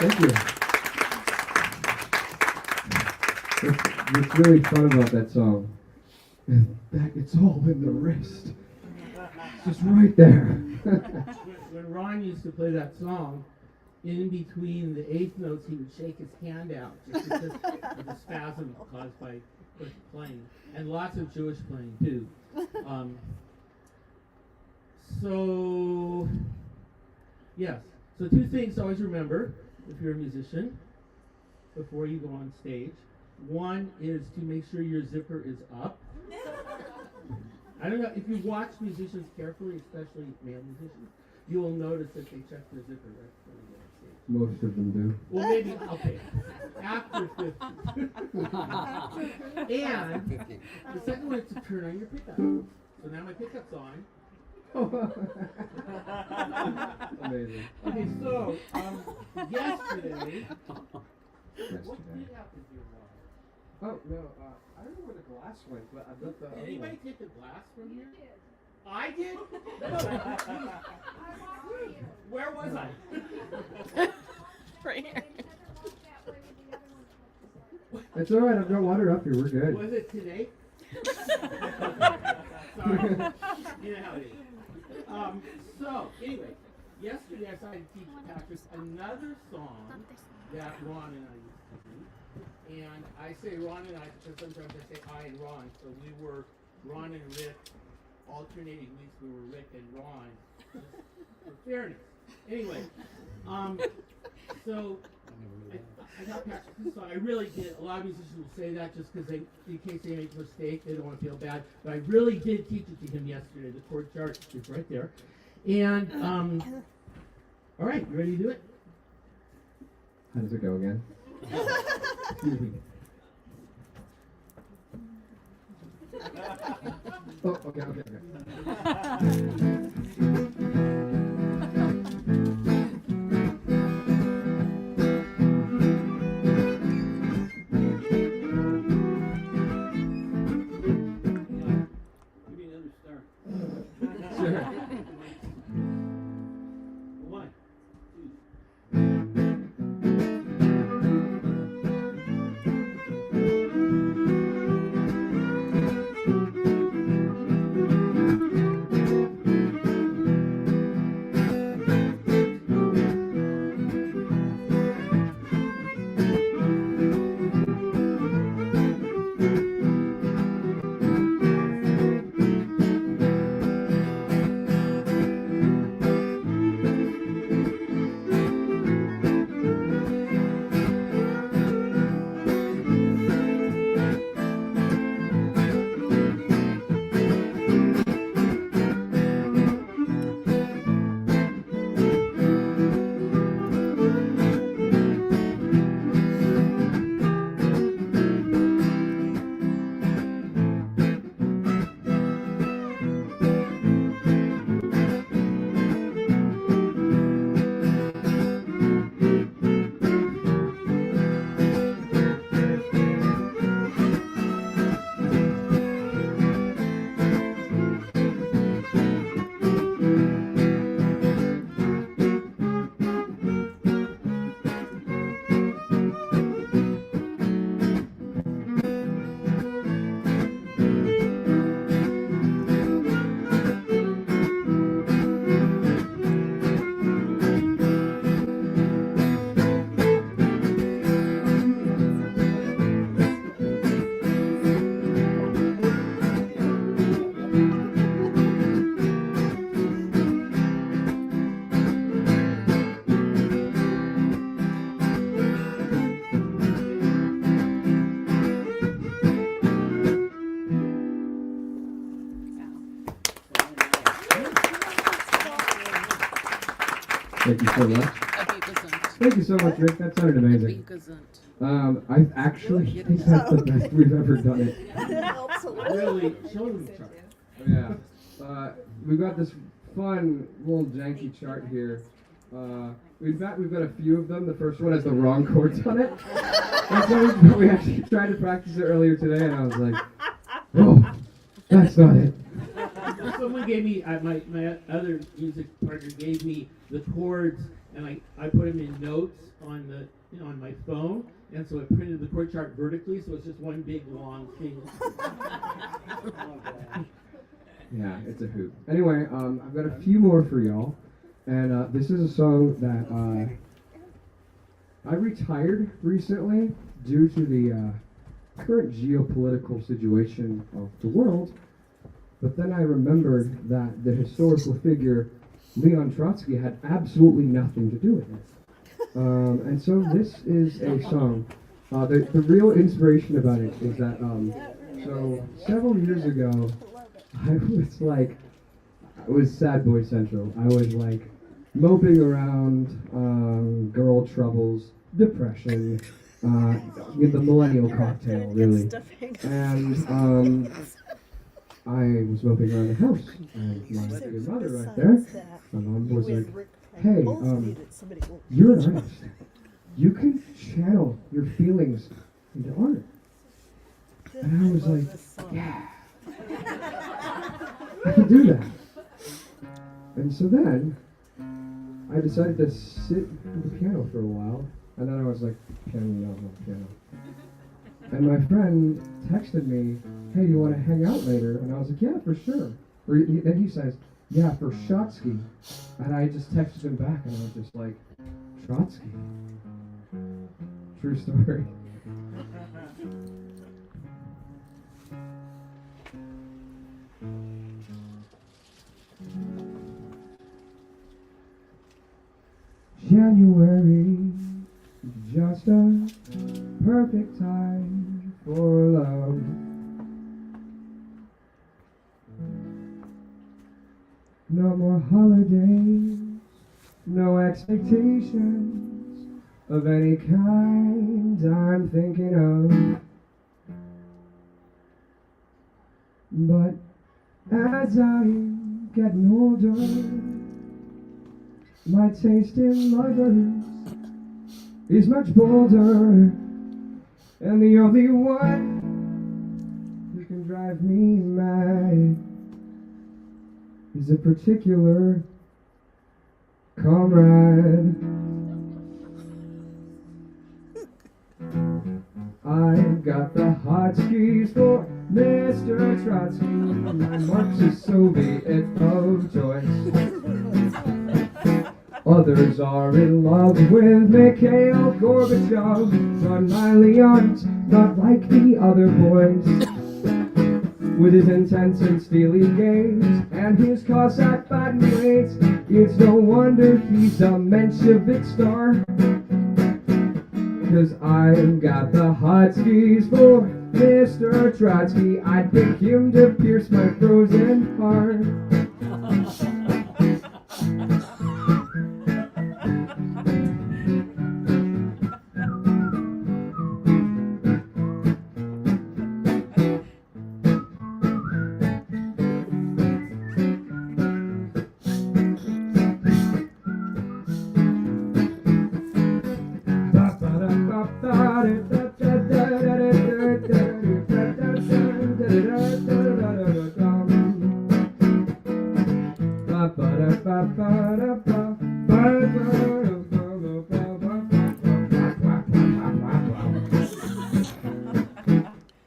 Thank you. What's really fun about that song is that it's all in the wrist. It's just right there. When Ron used to play that song, in between the eighth notes, he would shake his hand out just because of the spasm caused by playing, and lots of Jewish playing too. So, yes. So two things to always remember if you're a musician before you go on stage. One is to make sure your zipper is up. I don't know, if you watch musicians carefully, especially male musicians, you will notice that they check their zipper right before they get on stage. Most of them do. Well, maybe, okay, after 50. And the second one is to turn on your pickup. So now my pickup's on. Amazing. Okay, so, yesterday, what did happen to your water? Oh, no, I don't know where the glass went, but I left the Did other anybody one. take the glass from here? I did? Where was I? Right here. It's alright, I've got water up here, we're good. Was it today? Sorry. You know how it is. So, anyway, yesterday I decided to teach Patrick another song that Ron and I used to do. And I say Ron and I because sometimes I say I and Ron. So we were Ron and Rick, alternating weeks we were Rick and Ron, just for fairness. Anyway, so I got Patrick this song. I really did. A lot of musicians will say that just because in case they make a mistake, they don't want to feel bad. But I really did teach it to him yesterday. The chord chart is right there. And, all right, you ready to do it? How does it go again? Excuse me. Oh, okay. Sure. One, two. Thank you so much. Thank you so much, Rick. That sounded amazing. I actually think that's the best we've ever done it. helps a lot. Really, show them the chart. Yeah. We've got this fun little janky chart here. We've got a few of them. The first one has the wrong chords on it. And so we actually tried to practice it earlier today, and I was like, oh, that's not it. Someone gave me, my other music partner gave me the chords, and I put them in notes on the, on my phone, and so it printed the chord chart vertically, so it's just one big long thing. Yeah, it's a hoot. Anyway, I've got a few more for y'all, and this is a song that I retired recently due to the current geopolitical situation of the world. But then I remembered that the historical figure Leon Trotsky had absolutely nothing to do with it. And so this is a song. The real inspiration about it is that, so several years ago, it was Sad Boy Central. I was like moping around, girl troubles, depression, the millennial cocktail, really. And, I was moping around the house, and my good mother right there, my mom was like, hey, you're an artist. You can channel your feelings into art. And I was like, yeah, I can do that. And so then, I decided to sit at the piano for a while, and then I was like, piano. And my friend texted me, hey, do you want to hang out later? And I was like, yeah, for sure. Then he says, yeah, for Trotsky. And I just texted him back, and I was just like, Trotsky? True story. January, just a perfect time for love. No more holidays, no expectations of any kind I'm thinking of. But as I'm getting older, my taste in lovers is much bolder, and the only one who can drive me mad is a particular comrade. I've got the hotkeys for Mr. Trotsky, my Marxist Soviet of choice. Others are in love with Mikhail Gorbachev, but my Leon's not like the other boys. With his intense and steely gaze and his Cossack fighting ways, it's no wonder he's a Menshevik star. 'Cause I've got the hotkeys for Mr. Trotsky. I'd pick him to pierce my frozen heart.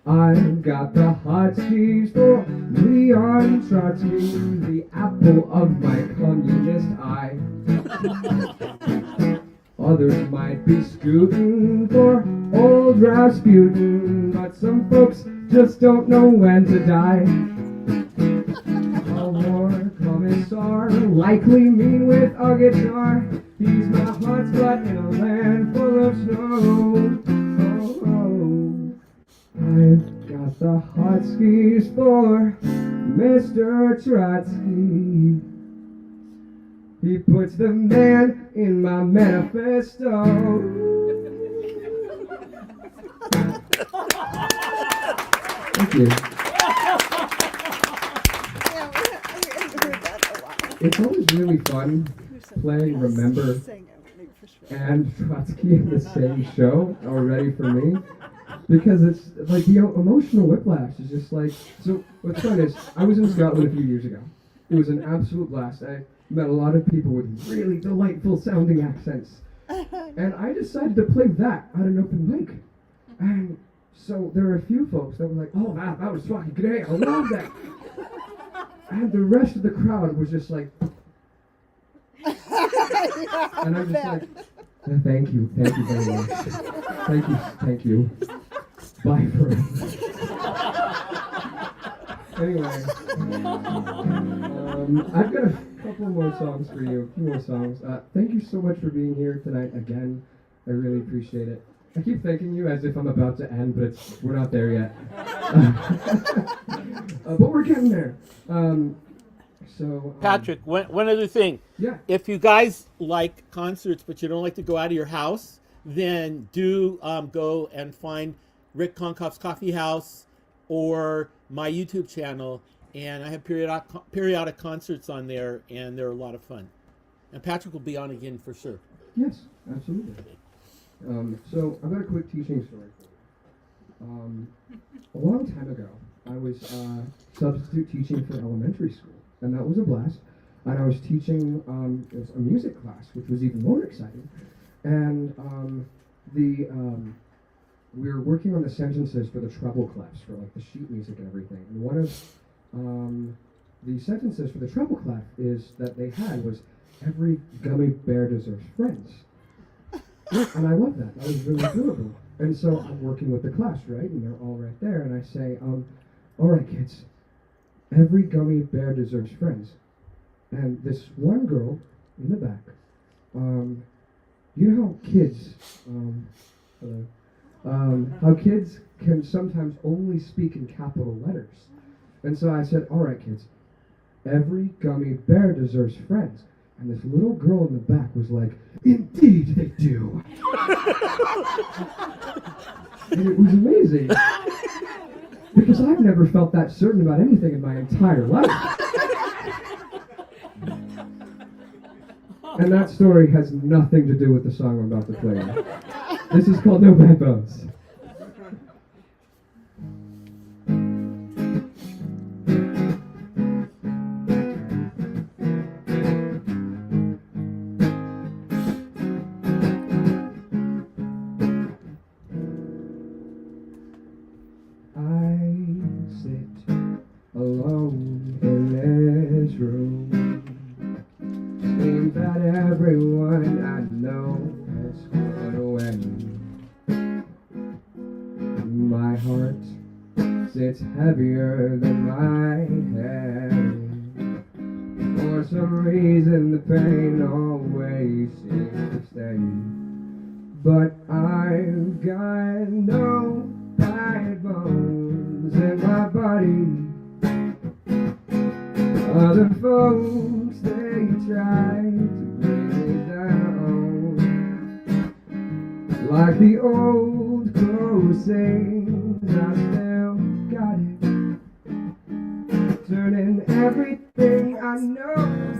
I've got the hotkeys for Leon Trotsky, the apple of my communist eye. Others might be scooting for old Rasputin, but some folks just don't know when to die. A war commissar, likely mean with a guitar. He's my hotspot in a land full of snow. Oh, oh. I've got the hotkeys for Mr. Trotsky. He puts the man in my manifesto. Thank you. Yeah, I heard that a lot. It's always really fun playing Remember Saying everything for sure. and Trotsky in the same show already for me. Because it's like the emotional whiplash is just like, so what's fun is I was in Scotland a few years ago. It was an absolute blast. I met a lot of people with really delightful sounding accents. And I decided to play that at an open mic. And so there were a few folks that were like, oh, that was fucking great. I love that. And the rest of the crowd was just like, and I'm just like, thank you very much. Thank you. Bye forever. Anyway, I've got a couple more songs for you, a few more songs. Thank you so much for being here tonight again. I really appreciate it. I keep thanking you as if I'm about to end, but we're not there yet. But we're getting there. Patrick, one other thing. Yeah. If you guys like concerts but you don't like to go out of your house, then do go and find Rick Konkoff's Coffee House or my YouTube channel, and I have periodic concerts on there, and they're a lot of fun. And Patrick will be on again for sure. Yes, absolutely. So I've got a quick teaching story for you. A long time ago, I was substitute teaching for elementary school, and that was a blast. And I was teaching a music class, which was even more exciting. And we were working on the sentences for the treble clefs, for like the sheet music and everything. And one of the sentences for the treble clef is that they had was, "Every gummy bear deserves friends." And I love that. That was really doable. And so I'm working with the class, right? And they're all right there. And I say, all right, kids, every gummy bear deserves friends. And this one girl in the back, you know how kids, how kids can sometimes only speak in capital letters. And so I said, all right, kids, Every gummy bear deserves friends. And this little girl in the back was like, indeed they do. And it was amazing. Because I've never felt that certain about anything in my entire life. And that story has nothing to do with the song I'm about to play. This is called No Bad Bones. Alone in this room, seems that everyone I know has gone away. My heart sits heavier than my head. For some reason the pain always seems to stay. But I've got no bad bones in my body. Other folks, they try to bring me down. Like the old crow sings, I still got it. Turning everything I know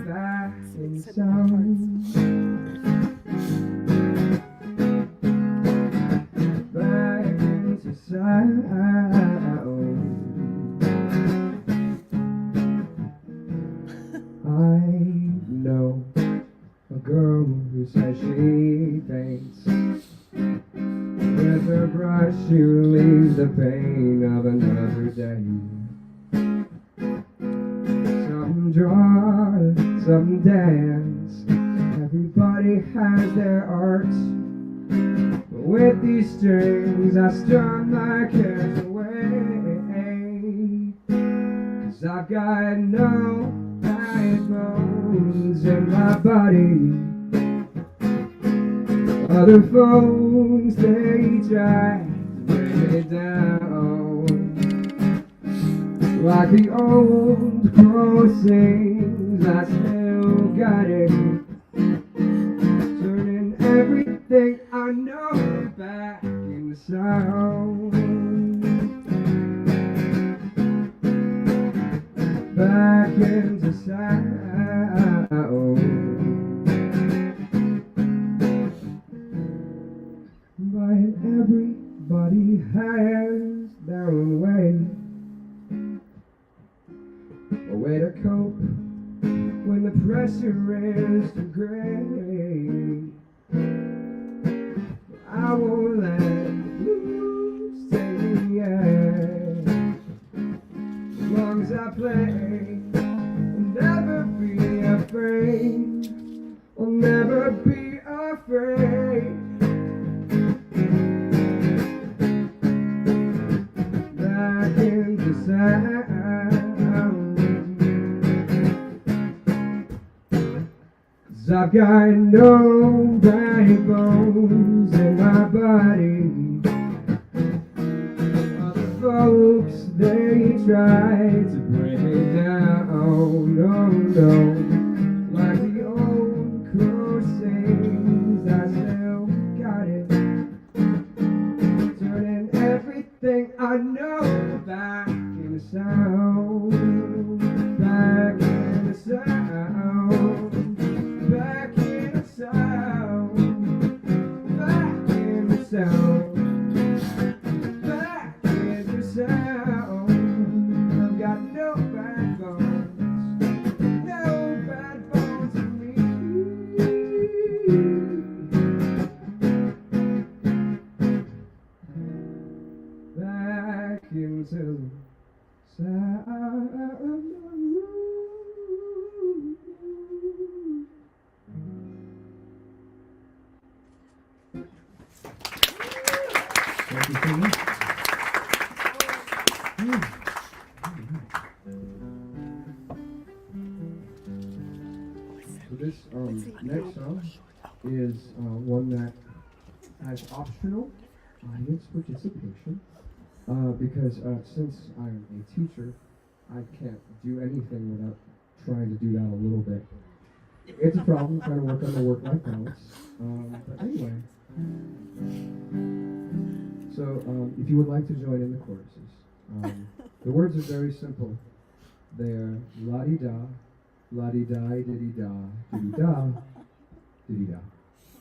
back in sound. Back into sound. I know a girl who says she paints. With her brush you leave the pain of another day. Some draw, some dance. Everybody has their art. But with these strings I strum my cares away. 'Cause I've got no bad bones in my body. Other folks, they try to bring me down. Like the old crow sings, I still got it. Turning everything I know back into sound. Back into sound. But everybody has their own way. A way to cope when the pressure is too great. I won't let you stay. As long as I play, I'll never be afraid. I'll never be afraid. Back into sound. 'Cause I've got no backbones in my body. Other folks, they try to bring me down. No, no. Like the old crow sings, I still got it. Turning everything I know back into sound. Back into sound. Back into sound. Back into sound. Back into sound. I've got no bad bones. No bad bones in me. Back into sound. Thank you so much. So this next song is one that has optional audience participation because since I'm a teacher, I can't do anything without trying to do that a little bit. It's a problem trying to work on the work-life balance. But anyway, so if you would like to join in the choruses, the words are very simple. They're la-di-da, la-di-da, diddy-da, diddy-da, diddy-da.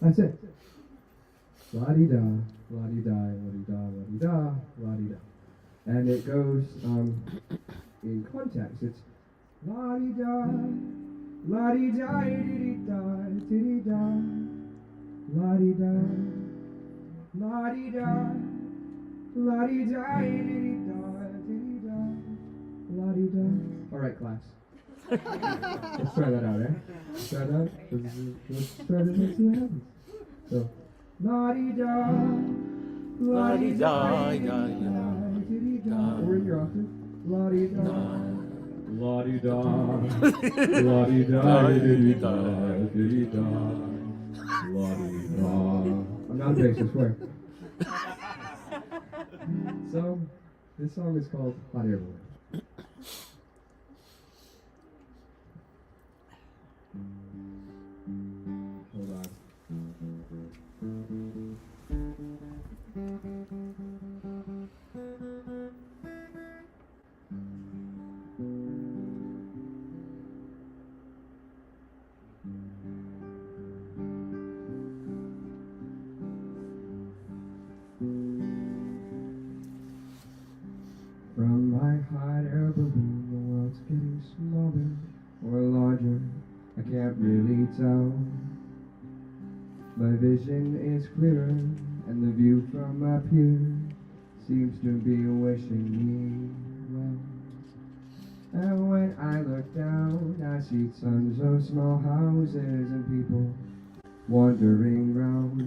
That's it. La-di-da, la-di-da, la-di-da, la-di-da, la-di-da. And it goes in context. It's la-di-da, la-di-da, diddy-da, diddy-da, la-di-da, la-di-da, la-di-da, diddy-da, diddy-da, la-di-da. All right, class. Let's try that out, eh? Let's try that out. Let's try this and see what happens. So, la-di-da, la-di-da, diddy-da. We're in your octave. La-di-da, la-di-da, la-di-da, diddy-da, diddy-da, la-di-da. I'm not a bass, I swear. So, this song is called Hot Air Balloon. Hold on. From my hot air balloon, the world's getting smaller or larger, I can't really tell. My vision is clearer, and the view from up here seems to be wishing me well. And when I look down, I see tons of small houses and people wandering round.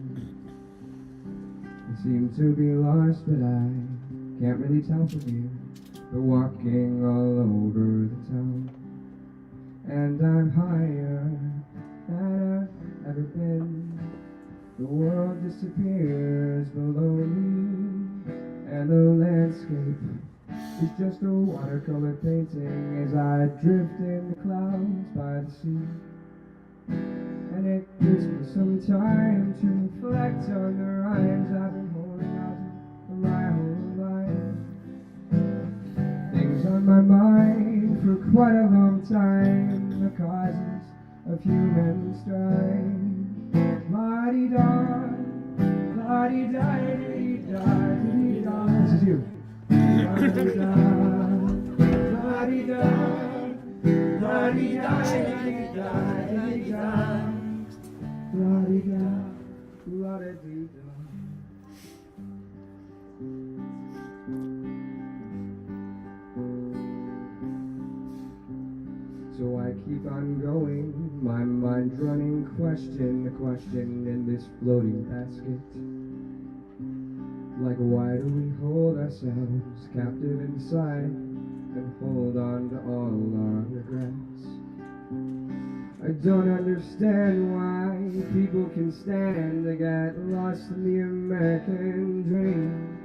I seem to be lost, but I can't really tell from here. They're walking all over the town, and I'm higher than I've ever been. The world disappears below me, and the landscape is just a watercolor painting as I drift in the clouds by the sea. And it gives me some time to reflect on the rhymes I've been holding out for my whole life. Things on my mind for quite a long time, the causes of human strife. La-di-da, la-di-da, dee-da, dee-da. This is you. La-di-da, la-di-da, la-di-da, dee-da, dee-da. La-di-da, la-di-da. So I keep on going, my mind's running question to question in this floating basket. Like why do we hold ourselves captive inside and hold on to all our regrets? I don't understand why people can stand to get lost in the American dream.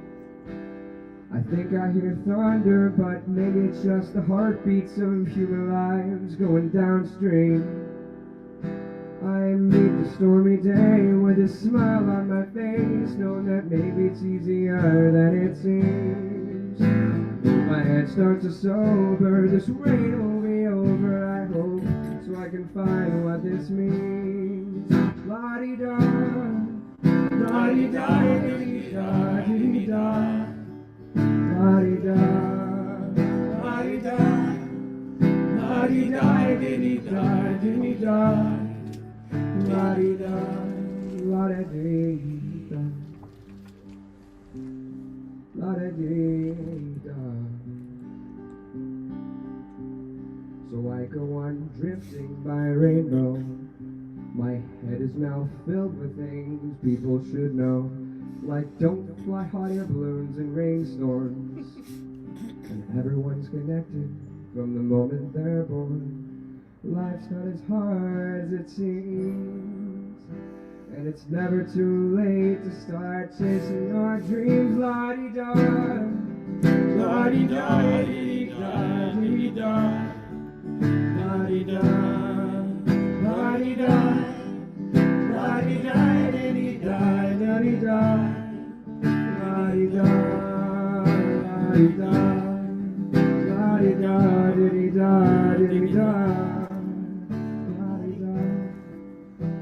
I think I hear thunder, but maybe it's just the heartbeats of human lives going downstream. I meet the stormy day with a smile on my face, knowing that maybe it's easier than it seems. My head starts to sober, this rain will be over, I hope, so I can find what this means. La-di-da, la-di-da, dee-da, dee-da. La-di-da, la-di-da, la-di-da, dee-da, dee-da, la-di-da, la-di-da, la-di-da. So I go on drifting by rainbow. My head is now filled with things people should know. Like don't fly hot air balloons in rainstorms. And everyone's connected from the moment they're born. Life's not as hard as it seems, and it's never too late to start chasing your dreams. La-di-da, la-di-da, dee-da, dee-da, la-di-da. la-di-da, la-di-da, la-di-da, di-di-da, la-di-da, la-di-da, la-di-da, la-di-da, di-di-da, di-di-da, la-di-da,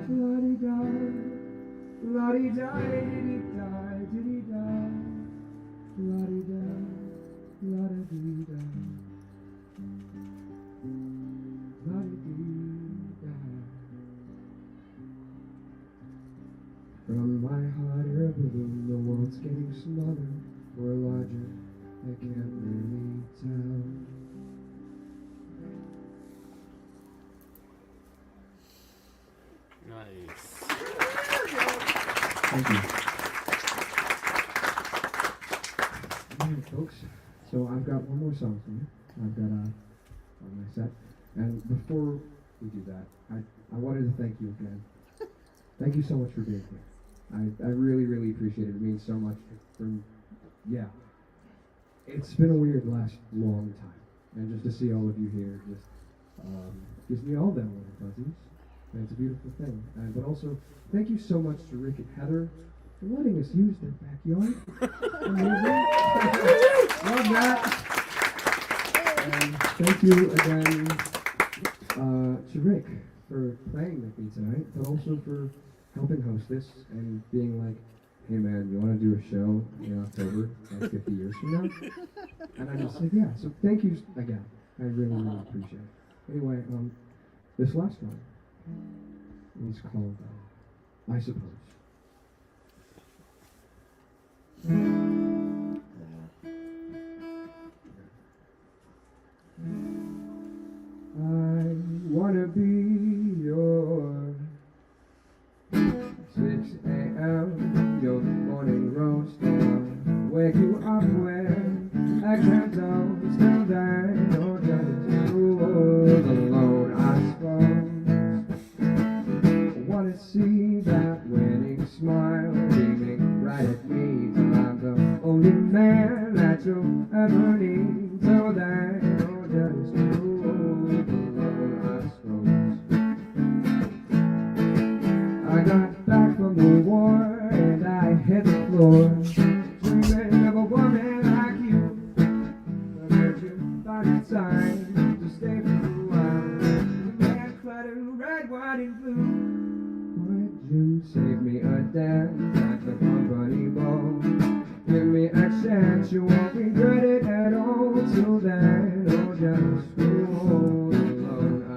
la-di-da, la-di-da, di-di-da, di-di-da, la-di-da, la-di-da. From my hot air balloon, the world's getting smaller or larger, I can't really tell. Nice. Thank you. Alright, folks. So I've got one more song for you. I've got on my set. And before we do that, I wanted to thank you again. Thank you so much for being here. I really, really appreciate it. It means so much. Yeah. It's been a weird last long time. And just to see all of you here just gives me all them little fuzzies. And it's a beautiful thing. But also, thank you so much to Rick and Heather for letting us use their backyard. Amazing. Love that. And thank you again to Rick for playing with me tonight, but also for helping host this and being like, hey man, you want to do a show in October, like 50 years from now? And I just said, yeah. So thank you again. I really, really appreciate it. Anyway, this last one is called I Suppose. I wanna be your 6 a.m. your morning roast, wake you up when I can't don't still die, or just all alone, I suppose. I wanna see that winning smile beaming right at me, till I'm the only man that you'll ever need, till then, or just all alone, I suppose. I got back from the war and I hit the floor, dreaming of a woman like you. But would you find the time to stay for a while? The man clad in red, white, and blue. Would you save me a dance at the company ball? Give me a chance, you won't regret it at all. Till then, oh, just hold alone, I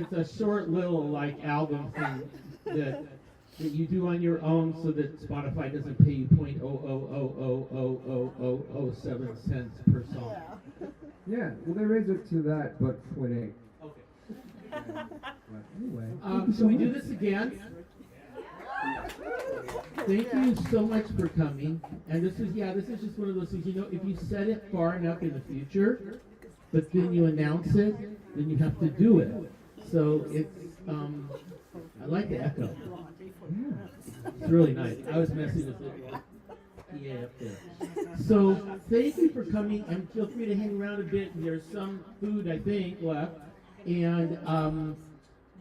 It's a short little like album thing that you do on your own, so that Spotify doesn't pay you .000000007 per song. Yeah, well there is it to that, but 0.8. Okay. But anyway, Should we do this again? Thank you so much for coming. And this is just one of those things, if you set it far enough in the future, but then you announce it, then you have to do it. So it's, I like the echo. It's really nice. I was messing with it. PA up there. So thank you for coming, and feel free to hang around a bit. There's some food, I think, left. And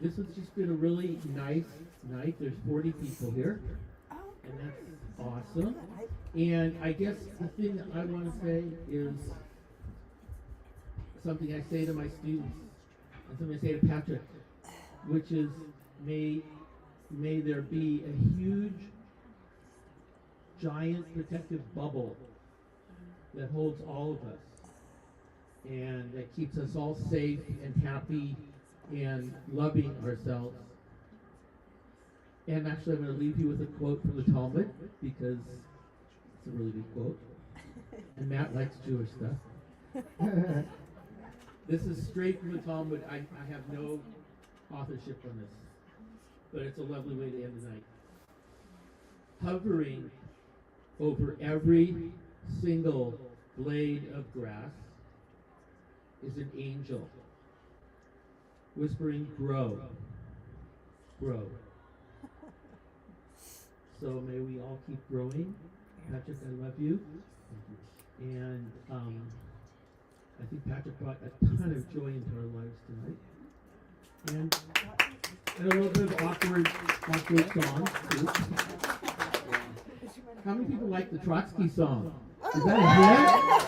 this has just been a really nice night. There's 40 people here, and that's awesome. And I guess the thing that I want to say is something I say to my students, and something I say to Patrick, which is, may there be a huge, giant protective bubble that holds all of us, and that keeps us all safe and happy and loving ourselves. And actually, I'm going to leave you with a quote from the Talmud, because it's a really good quote. And Matt likes Jewish stuff. This is straight from the Talmud. I have no authorship on this, but it's a lovely way to end the night. Hovering over every single blade of grass is an angel, whispering, grow, grow. So may we all keep growing. Patrick, I love you. And I think Patrick brought a ton of joy into our lives tonight. And a little bit of awkward song, too. How many people like the Trotsky song? Is that a hit?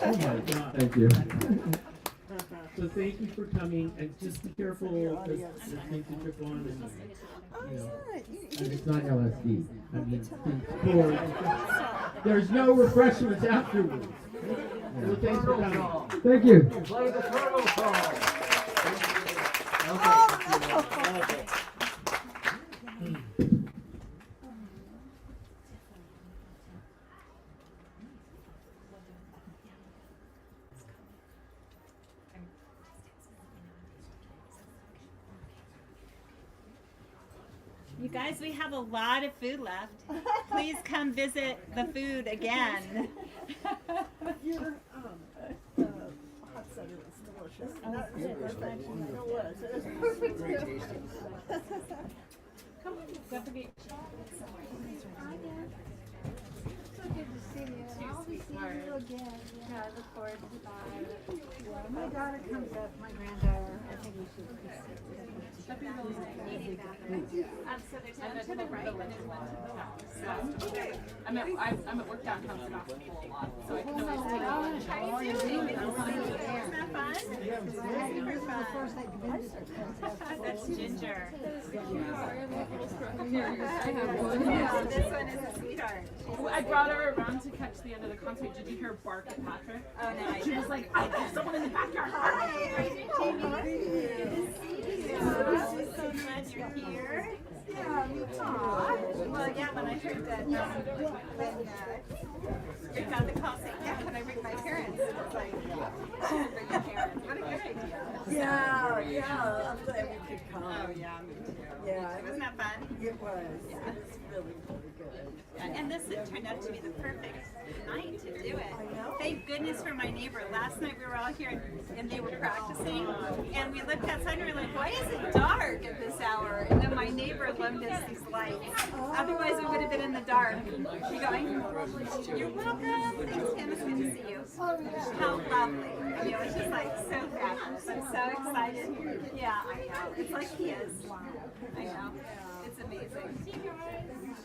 Oh my God. Thank you. So thank you for coming, and just be careful because there's things to trip on, and it's not LSD. I mean, there's no refreshments afterwards. So thanks for coming. Thank you. Play the turtle song. You guys, we have a lot of food left. Please come visit the food again. Your hot cider was delicious. That was perfect. It was. It was perfect. Very tasty. Come on, don't forget. So good to see you. I'll be seeing you again. Yeah, I look forward to that. When my daughter comes up, my granddaughter, I think we should be So there's one to the right and there's one to the left. I'm at work downtown Sebastopol a lot, so I can always take a lunch. How you doing? Isn't that fun? Super fun. That's Ginger. Yeah, This one is a sweetheart. I brought her around to catch the end of the concert. Did you hear her bark at Patrick? Oh, nice. She was like, there's someone in the backyard. Hi, Jamie. Good to see you. So glad you're here. Yeah, me too. Well, yeah, when I heard that, when you got the call saying, yeah, can I bring my parents? It was like, oh, bring your parents. What a good idea. Yeah. I'm glad we could come. Oh, yeah, me too. Yeah. Wasn't that fun? It was. It was really, really good. And this turned out to be the perfect night to do it. I know. Thank goodness for my neighbor. Last night we were all here and they were practicing, and we looked outside and we were like, why is it dark at this hour? And then my neighbor loaned us these lights. Otherwise we would have been in the dark. You're welcome. Thanks, Tim. It's good to see you. How lovely. I mean, it was just like so fabulous. I'm so excited. Yeah, I know. It's like he is. I know. It's amazing.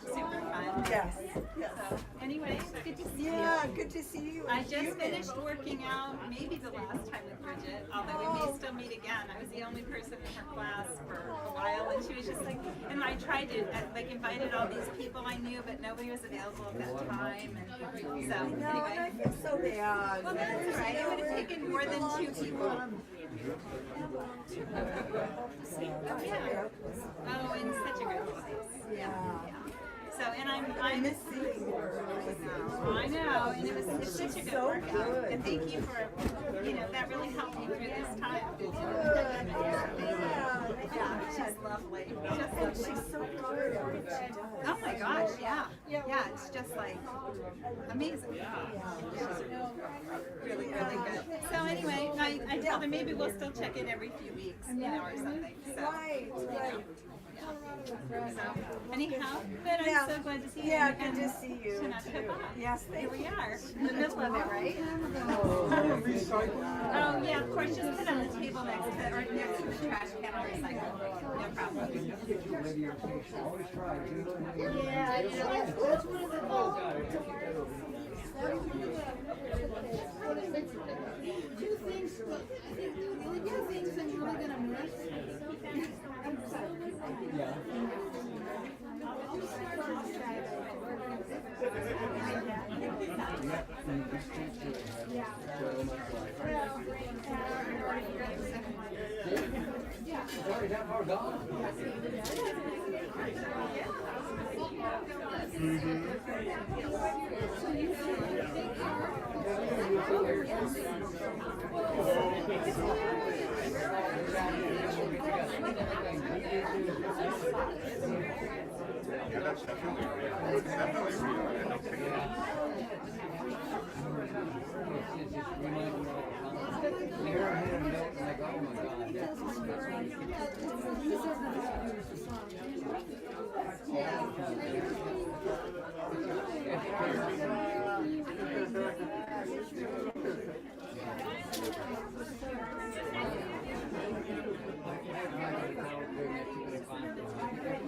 Super fun. Yes. Yes. So, anyway, good to see you. Yeah, good to see you. I just finished working out, maybe the last time with Bridget, although we may still meet again. I was the only person in her class for a while, and she was just like, and I tried to, invited all these people I knew, but nobody was available at that time, and so, No, and I anyway. feel so bad. Well, that's all right. It would have taken more than 2 people. Yeah. Oh, in such a great place. Yeah. So, and I miss seeing her. I know, and it's such a good So workout. good. And thank you for, that really helped me through this time. Yeah. Yeah, she's lovely. Just lovely. She's so good at what she does. Oh my my gosh, yeah. Yeah, it's just like amazing. Really, really good. So anyway, I told her maybe we'll still check in every few weeks, you know, or something. So, Right, right. so anyhow, but I'm Yeah. so glad to see you. Yeah, and good to see you to not too. trip up. Yes, Here we are, in the middle of it, right? Oh, Yeah, of course, just put it on the table next to the trash can or recycle. No problem. Yeah, you know, that's one of the goals. Two things, I think the only two things I'm really gonna miss.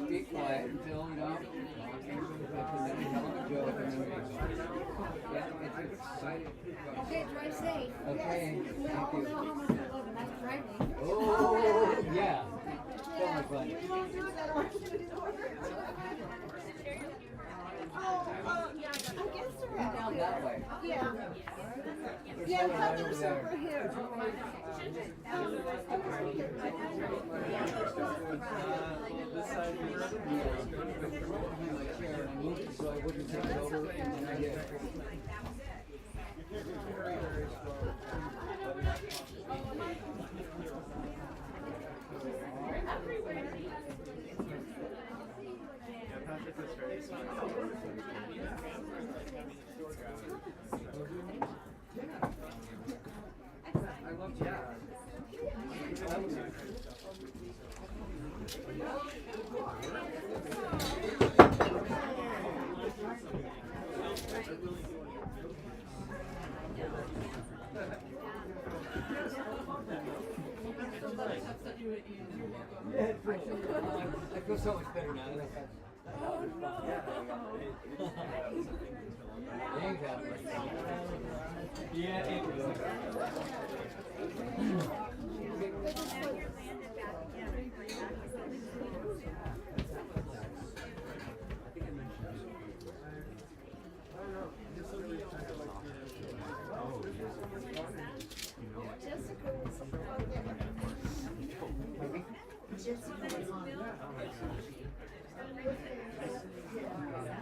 Be quiet until, you know, Okay, drive safe. okay, We all thank you. know how much I love and that's driving. Oh, yeah. So much fun. yeah, I guess they're out Down here. that way. Yeah. Yeah, Heather's over here. So I wouldn't take it over, and then I did. I feel so much better now. Oh no! Thanks, yeah, it was.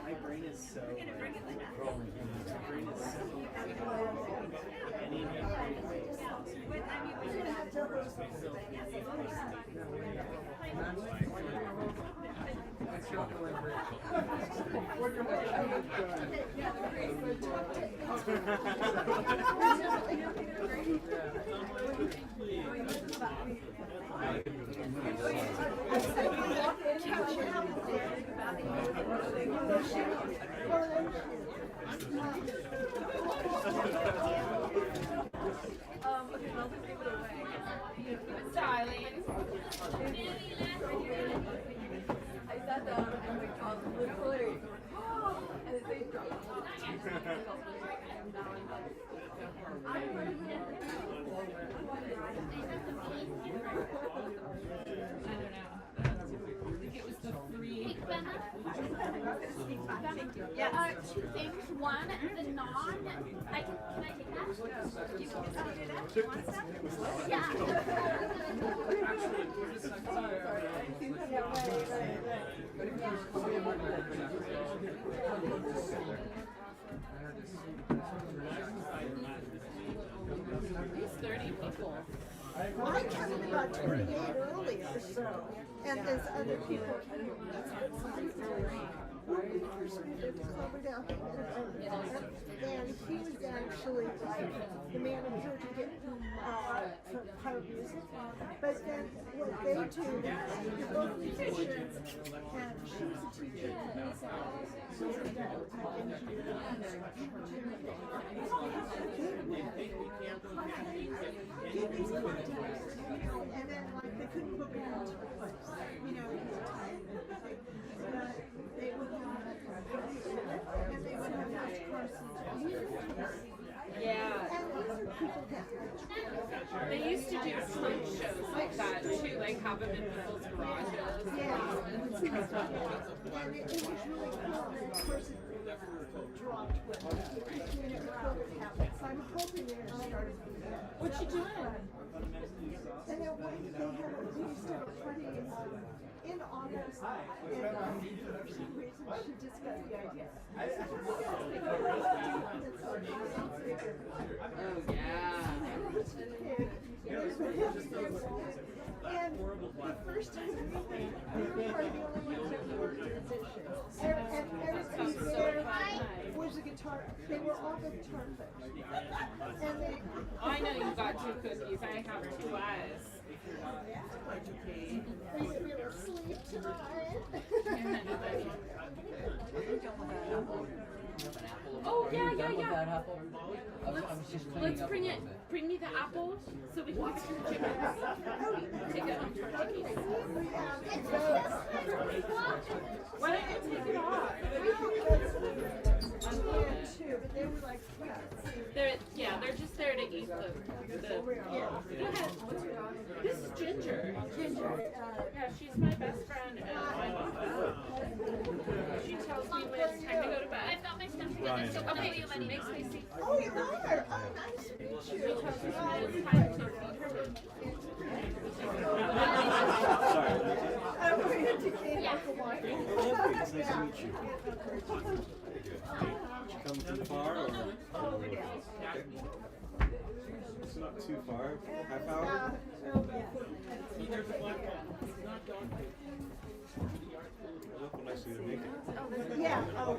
My brain is so Darling. I sat down and my jaw was literally, and his face dropped. It was the three. Yeah. Two things. One, the non. Can I take that? You can do that. You want some? Yeah. It's 30 people. I counted about 28 earlier, so, and there's other people. when we first moved into Cloverdale, and he was actually like the manager to get for pirate music. But then what they do, they're both musicians, and she's a teacher, and he's a engineer. And then like they couldn't put me into a place, you know, but they would have and they would have much Carson. Yeah. And these are people that They used to do punk shows like that too, like have them in people's garages. yeah. And it was really cool, and of course it dropped when COVID happened. So I'm hoping they're starting to do that. What you doing? And then we used to have a party in August, and for some reason she just got the idea. Oh yeah. And the first time we went, we were part of the only ones that were musicians. And everybody there was a guitar. They were all the guitar players. And they. I know you got 2 cookies. I have 2 eyes. They fell asleep tonight. Oh yeah, yeah, Done with that yeah. apple? I was just cleaning Let's up bring a it. little bit. Bring me the apples so we can get some chickens. Take it home to our chickies. Why don't you take it off? They were like, They're just there to eat the Go ahead. What's your dog? This is Ginger. Ginger. Yeah, she's my best friend and my mom. She tells me when it's time to go to bed. I've got my stuff together, so I'll tell you when Makes me see. Oh, you are? Oh, nice to meet She you. tells me when it's time to feed her. I'm going to take like a walk. Nice to meet you. Come too far? Or? It's not too far. Half hour? Look nice to make it. Yeah. Oh,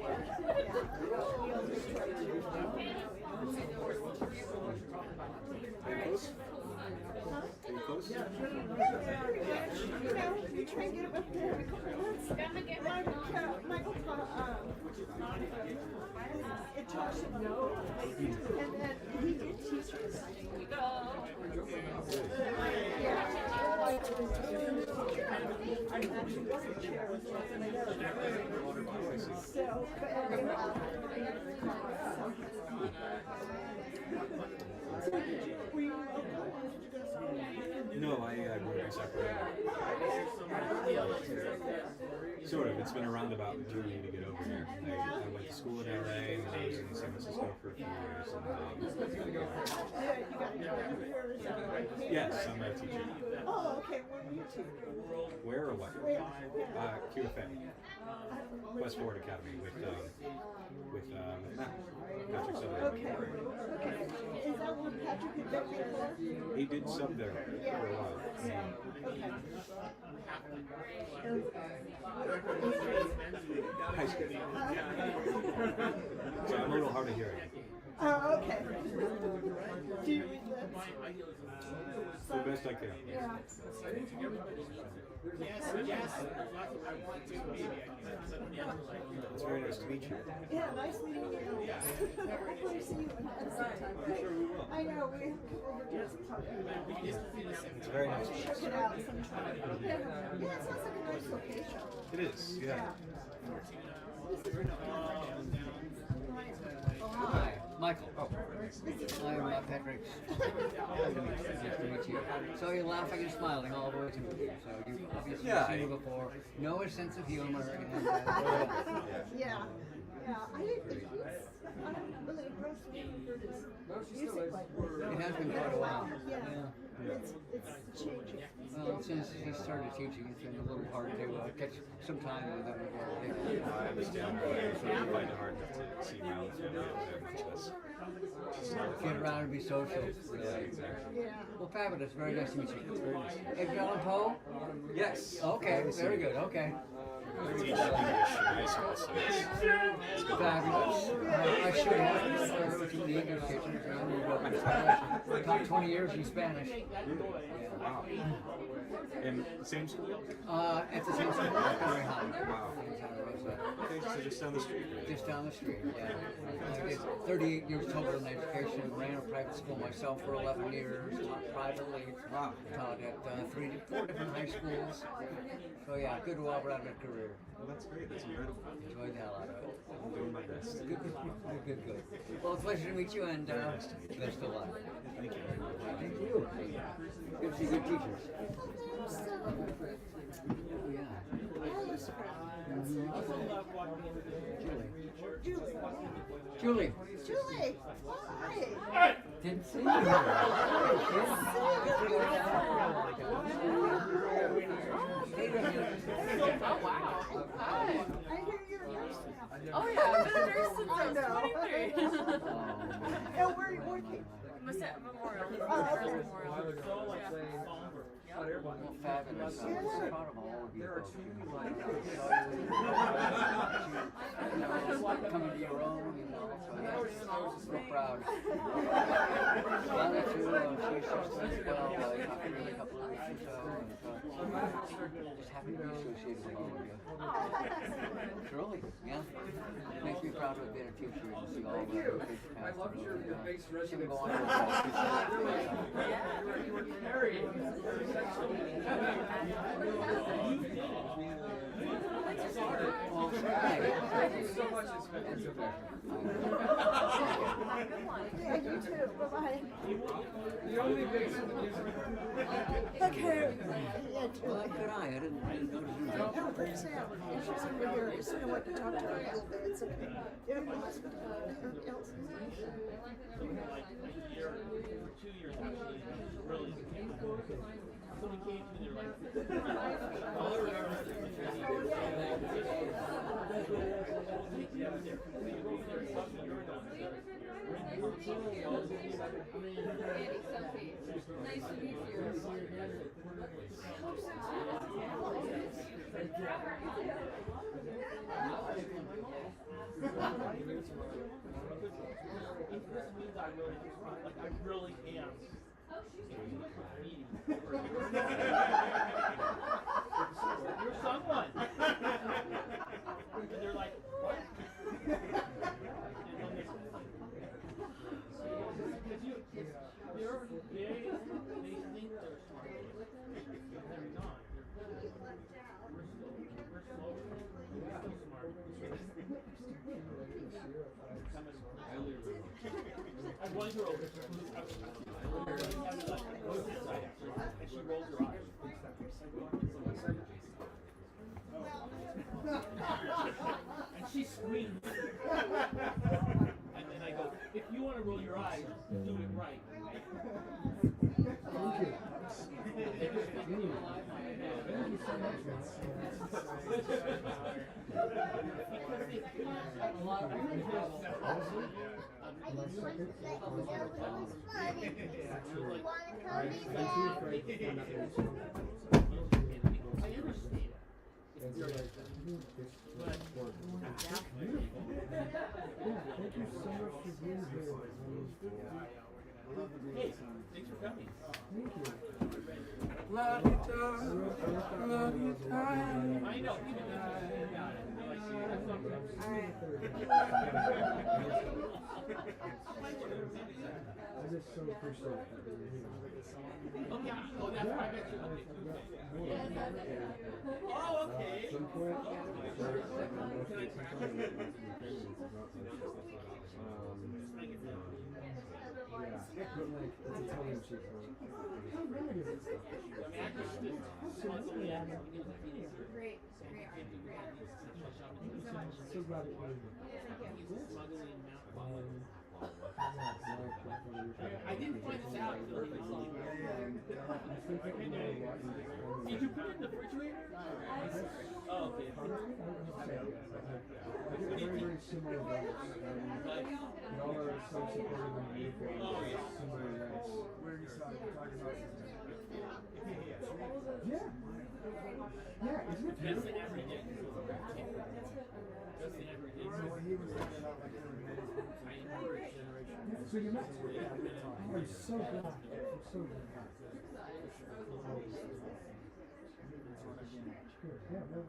Are you close? Are you close? you know, we try and get him up there in a couple months. Michael it taught him no. And then he did teach us. So, were you No, I grew up in Sacramento. Sort of. It's been a roundabout journey to get over here. I went to school in LA and then I was in San Francisco for a few years. Yes, I'm a teacher. Oh, okay. Where were you two? Where or what? QFA. West Forward Academy with Matt. Patrick Southern. Okay. Okay. Is that where Patrick had been before? He did sub there for a while. High school. So I'm a little hard of hearing. Oh, okay. Do you read lips? The best I can. Yeah. It's very nice to meet you. Yeah, nice meeting you. Hopefully see you at some time. Sure we will. I know, we have to come over to some talk. It's very nice. Check it out sometime. Yeah, it sounds like a nice location. It is, yeah. Hi, Michael. Oh. I'm Patrick's. Nice to meet you. So you're laughing and smiling all the way to me. So you've obviously seen her before. Know his sense of humor. And, Yeah. Yeah, I think I'm really impressed when I heard his music like this. It has been quite a while. Yeah. It's changing. Well, since he started teaching, it's been a little hard to catch some time with him. I understand. I find it hard to see Rylan's family over there much less. Get around and be social. Yeah. Well, fabulous. Very nice to meet you. Edgar Allan Poe? Yes. Okay, very good. Okay. teach English in high school, so it's good. Fabulous. I should have with the English teacher. I taught 20 years in Spanish. Wow. And same school? At the same school, very high. Wow. Okay, so just down the street. Right? Just down the street, yeah. I did 38 years total in education, ran a private school myself for 11 years, taught privately, taught at 4 different high schools. So yeah, good, well-rounded career. Well, that's great. That's incredible. Enjoyed the hell out of it. I'm doing my best. Good. Well, it's a pleasure to meet you, and best of luck. Thank you. Thank you. Good to see good teachers. Julie. Hi. Didn't see you. Oh wow. Hi. I hear you're a nurse now. Oh yeah, I've been a nurse since I was I 23. And where are you working? Memorial. Okay. Well, fabulous. I'm so proud of all of you folks. Coming to your own, you know, so proud. Glad that you she's as well. I talked to her a couple of weeks or so, and just happy to be associated with all of you. Truly, yeah. Makes me proud to have been a teacher and see all the big paths through. Should go on to Yeah, you too. Bye-bye. Okay. Yeah, too. Well, good eye. I didn't notice you. No, pretty sad. And she's over here. I just want to talk to her a little bit. It's okay. Yeah, you must be anything else. Nice to meet you. I really am. You're someone. And they're like, what? They're big, they think they're smart. They're not. We're slow. We're smart. I have one girl and she rolls her eyes. And she screams. And then I go, if you want to roll your eyes, do it right. Thank you. Thank you so much, Hey, thanks for coming. Thank you. Love you, love you, I know. I just so appreciate that you're here. Okay. Oh, that's why I bet you. Oh, okay. At some point, yeah, but like, it's a tongue-in-cheek one. Great. So glad it came. I didn't find this out until he was like, did you put it in the refrigerator? Oh, okay. I get very, very similar vibes. Y'all are so supportive and beautiful. Similar nice. Where you saw talking about? Yeah. Yeah, isn't it beautiful? So you met? Oh, I'm so glad. I'm so glad. Yeah, well,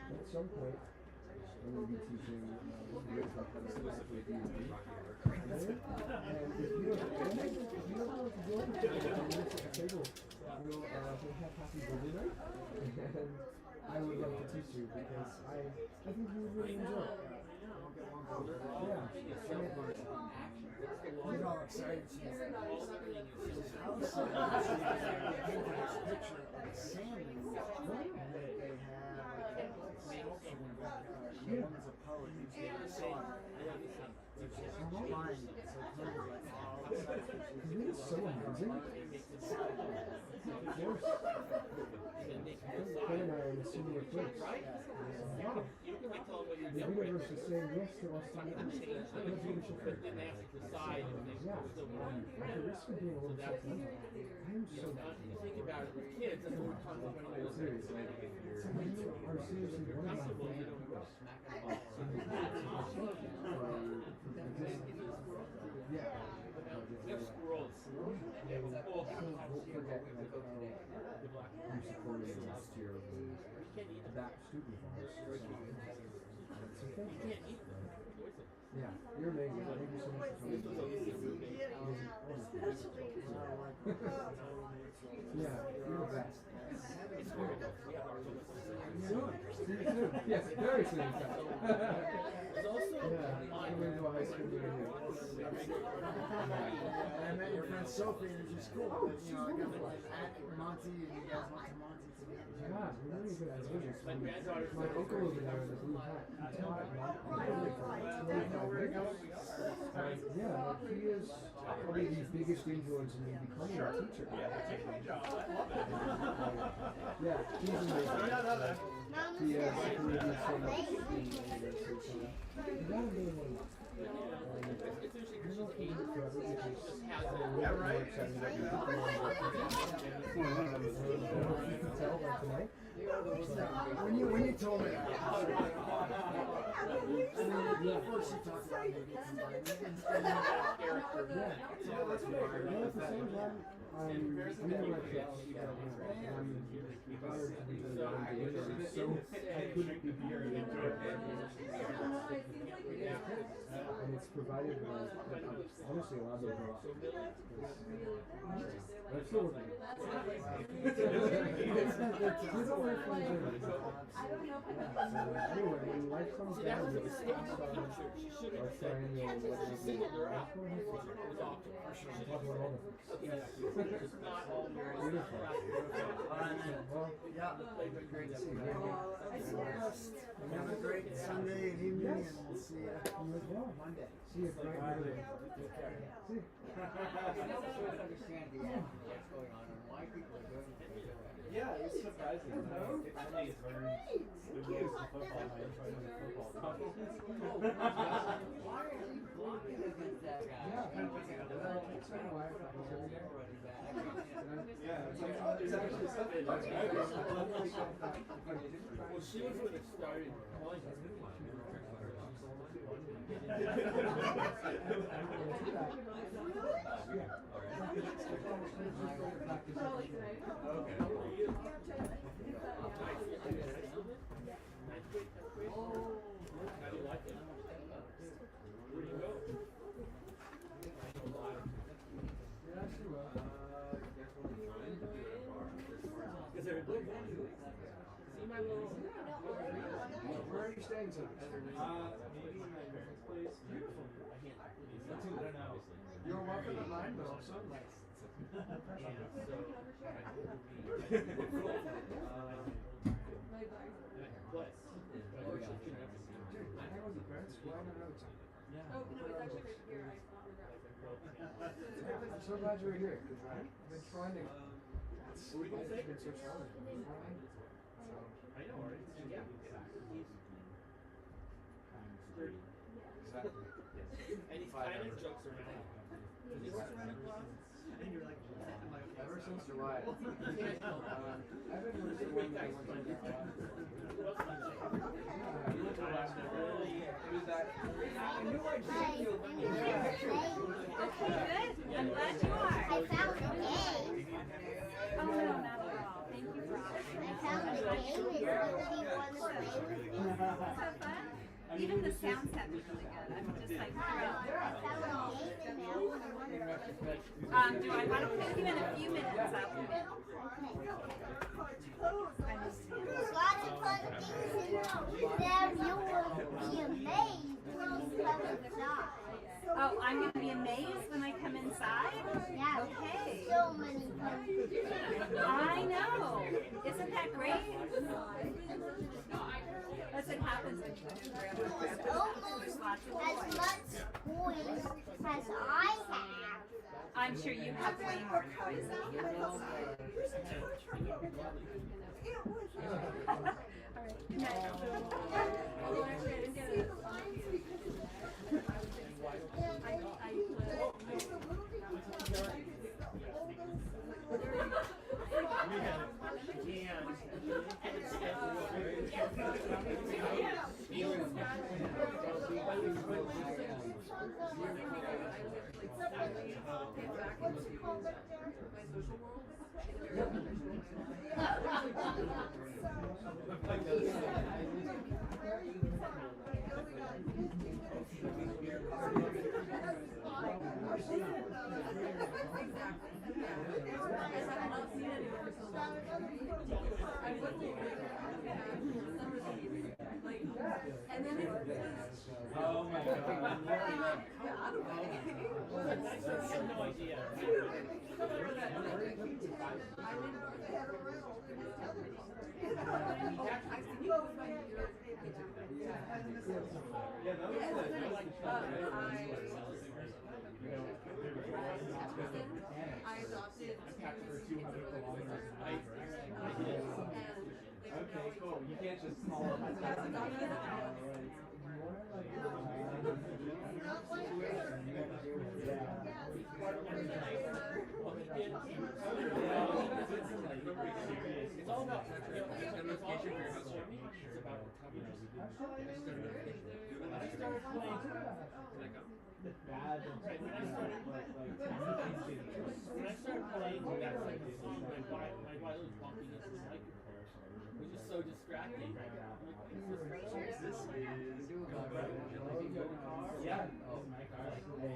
at some point, I'm going to be teaching years of specifically D&D. And if you don't know what to do, at the table, we'll have happy birthday night. And I would love to teach you because I think you would really enjoy it. Yeah. He's all excited. She's picture of salmon that they have the woman's a poet and she saw it. It's fine. Isn't it so amazing? Of course. Ben and I are in a similar place. Wow. The universe is saying yes to us to get this. What a beautiful thing. Yeah. At the risk of being a little sentimental, I am so Think about it with kids, that's what we're contemplating. seriously. You are seriously one of my favorite people. Yeah. We have squirrels. Don't forget you supported me last year with that student of ours. It's okay. Yeah, you're amazing. Thank you so much for coming. Yeah, you're the best. Yes, very soon. Yeah, I'm going to do a high school reunion. I met your friend Sophie and it was just cool. You know, I got like at Monty and you guys went to Monty together. Yeah, we're really good at it. My uncle over there in the blue hat, he taught at yeah, he is probably the biggest influence in me becoming a teacher. Yeah, he's amazing. He has supported me so much in university. You gotta be one. Yeah, right. You can tell by tonight. When you told me that, first you talked about maybe combining character. Yeah, at the same time, I'm really like this. I'm honored to be the so I couldn't be here and it's provided honestly a lot of growth. I'm still working. Anyway, when life comes down, you just start or friend or Great to see you. Have a great Sunday and evening, and we'll see you Monday. See you Friday. See. I don't understand the what's going on and why people are doing it. Yeah, it's surprising. It's funny to learn the rules of football by trying to football. Why are you blocking against that guy? Yeah, it's like, oh, there's actually something. That's right. Well, she was when it started calling us. Because they're good. See my little. Where are you staying tonight? Maybe my parents' place. Beautiful. I don't know. You're welcome to mine, but also nice. I'm so glad you're here. I've been trying to. It's been so challenging. I know, right? Yeah. Exactly. And he's kind of jokes around. And you're like, am I ever ever since July. I've been with the one that I knew I'd see you. Good. I'm glad you are. I found the game. Oh no, not at all. Thank you for asking. I found the game. It's really one of So fun. Even the sounds have been really good. I'm just like thrilled. Do I want to put you in a few minutes? There's lots of fun things in there. You will be amazed when you come inside. Oh, I'm going to be amazed when I come inside? Yeah. Okay. So many fun things. I know. Isn't that great? That's what happens when you go to Almost as much toys as I have. I'm sure you have way more toys than you have. All right. Good night. Oh my god. I have no idea. Yeah, that was good. I like I adopted for 200 kilometers. Okay, cool. You can't just call it's all about I started playing bad when I started playing my violin's bumping into the microphone, which is so distracting. Yeah, oh my car. I took my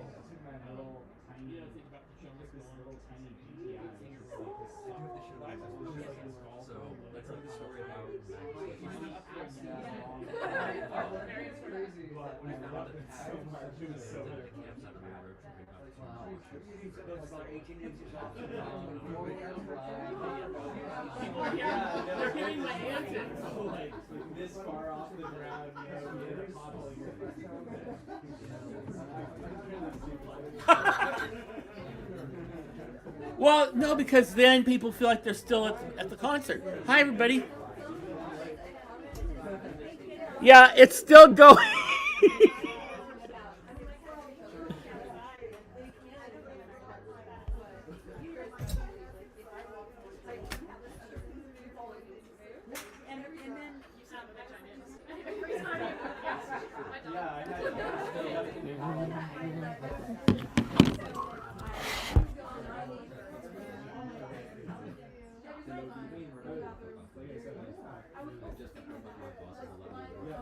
little tiny. You don't think about the show this little tiny GTI. So let's tell the story about It's crazy. But when I love it so much, it was so much. About 18 inches off the ground. Yeah, They're hitting my antics. Like this far off the ground, you know, you hit a pothole, Well, no, because then people feel like they're still at the concert. Hi, everybody. Yeah, it's still going.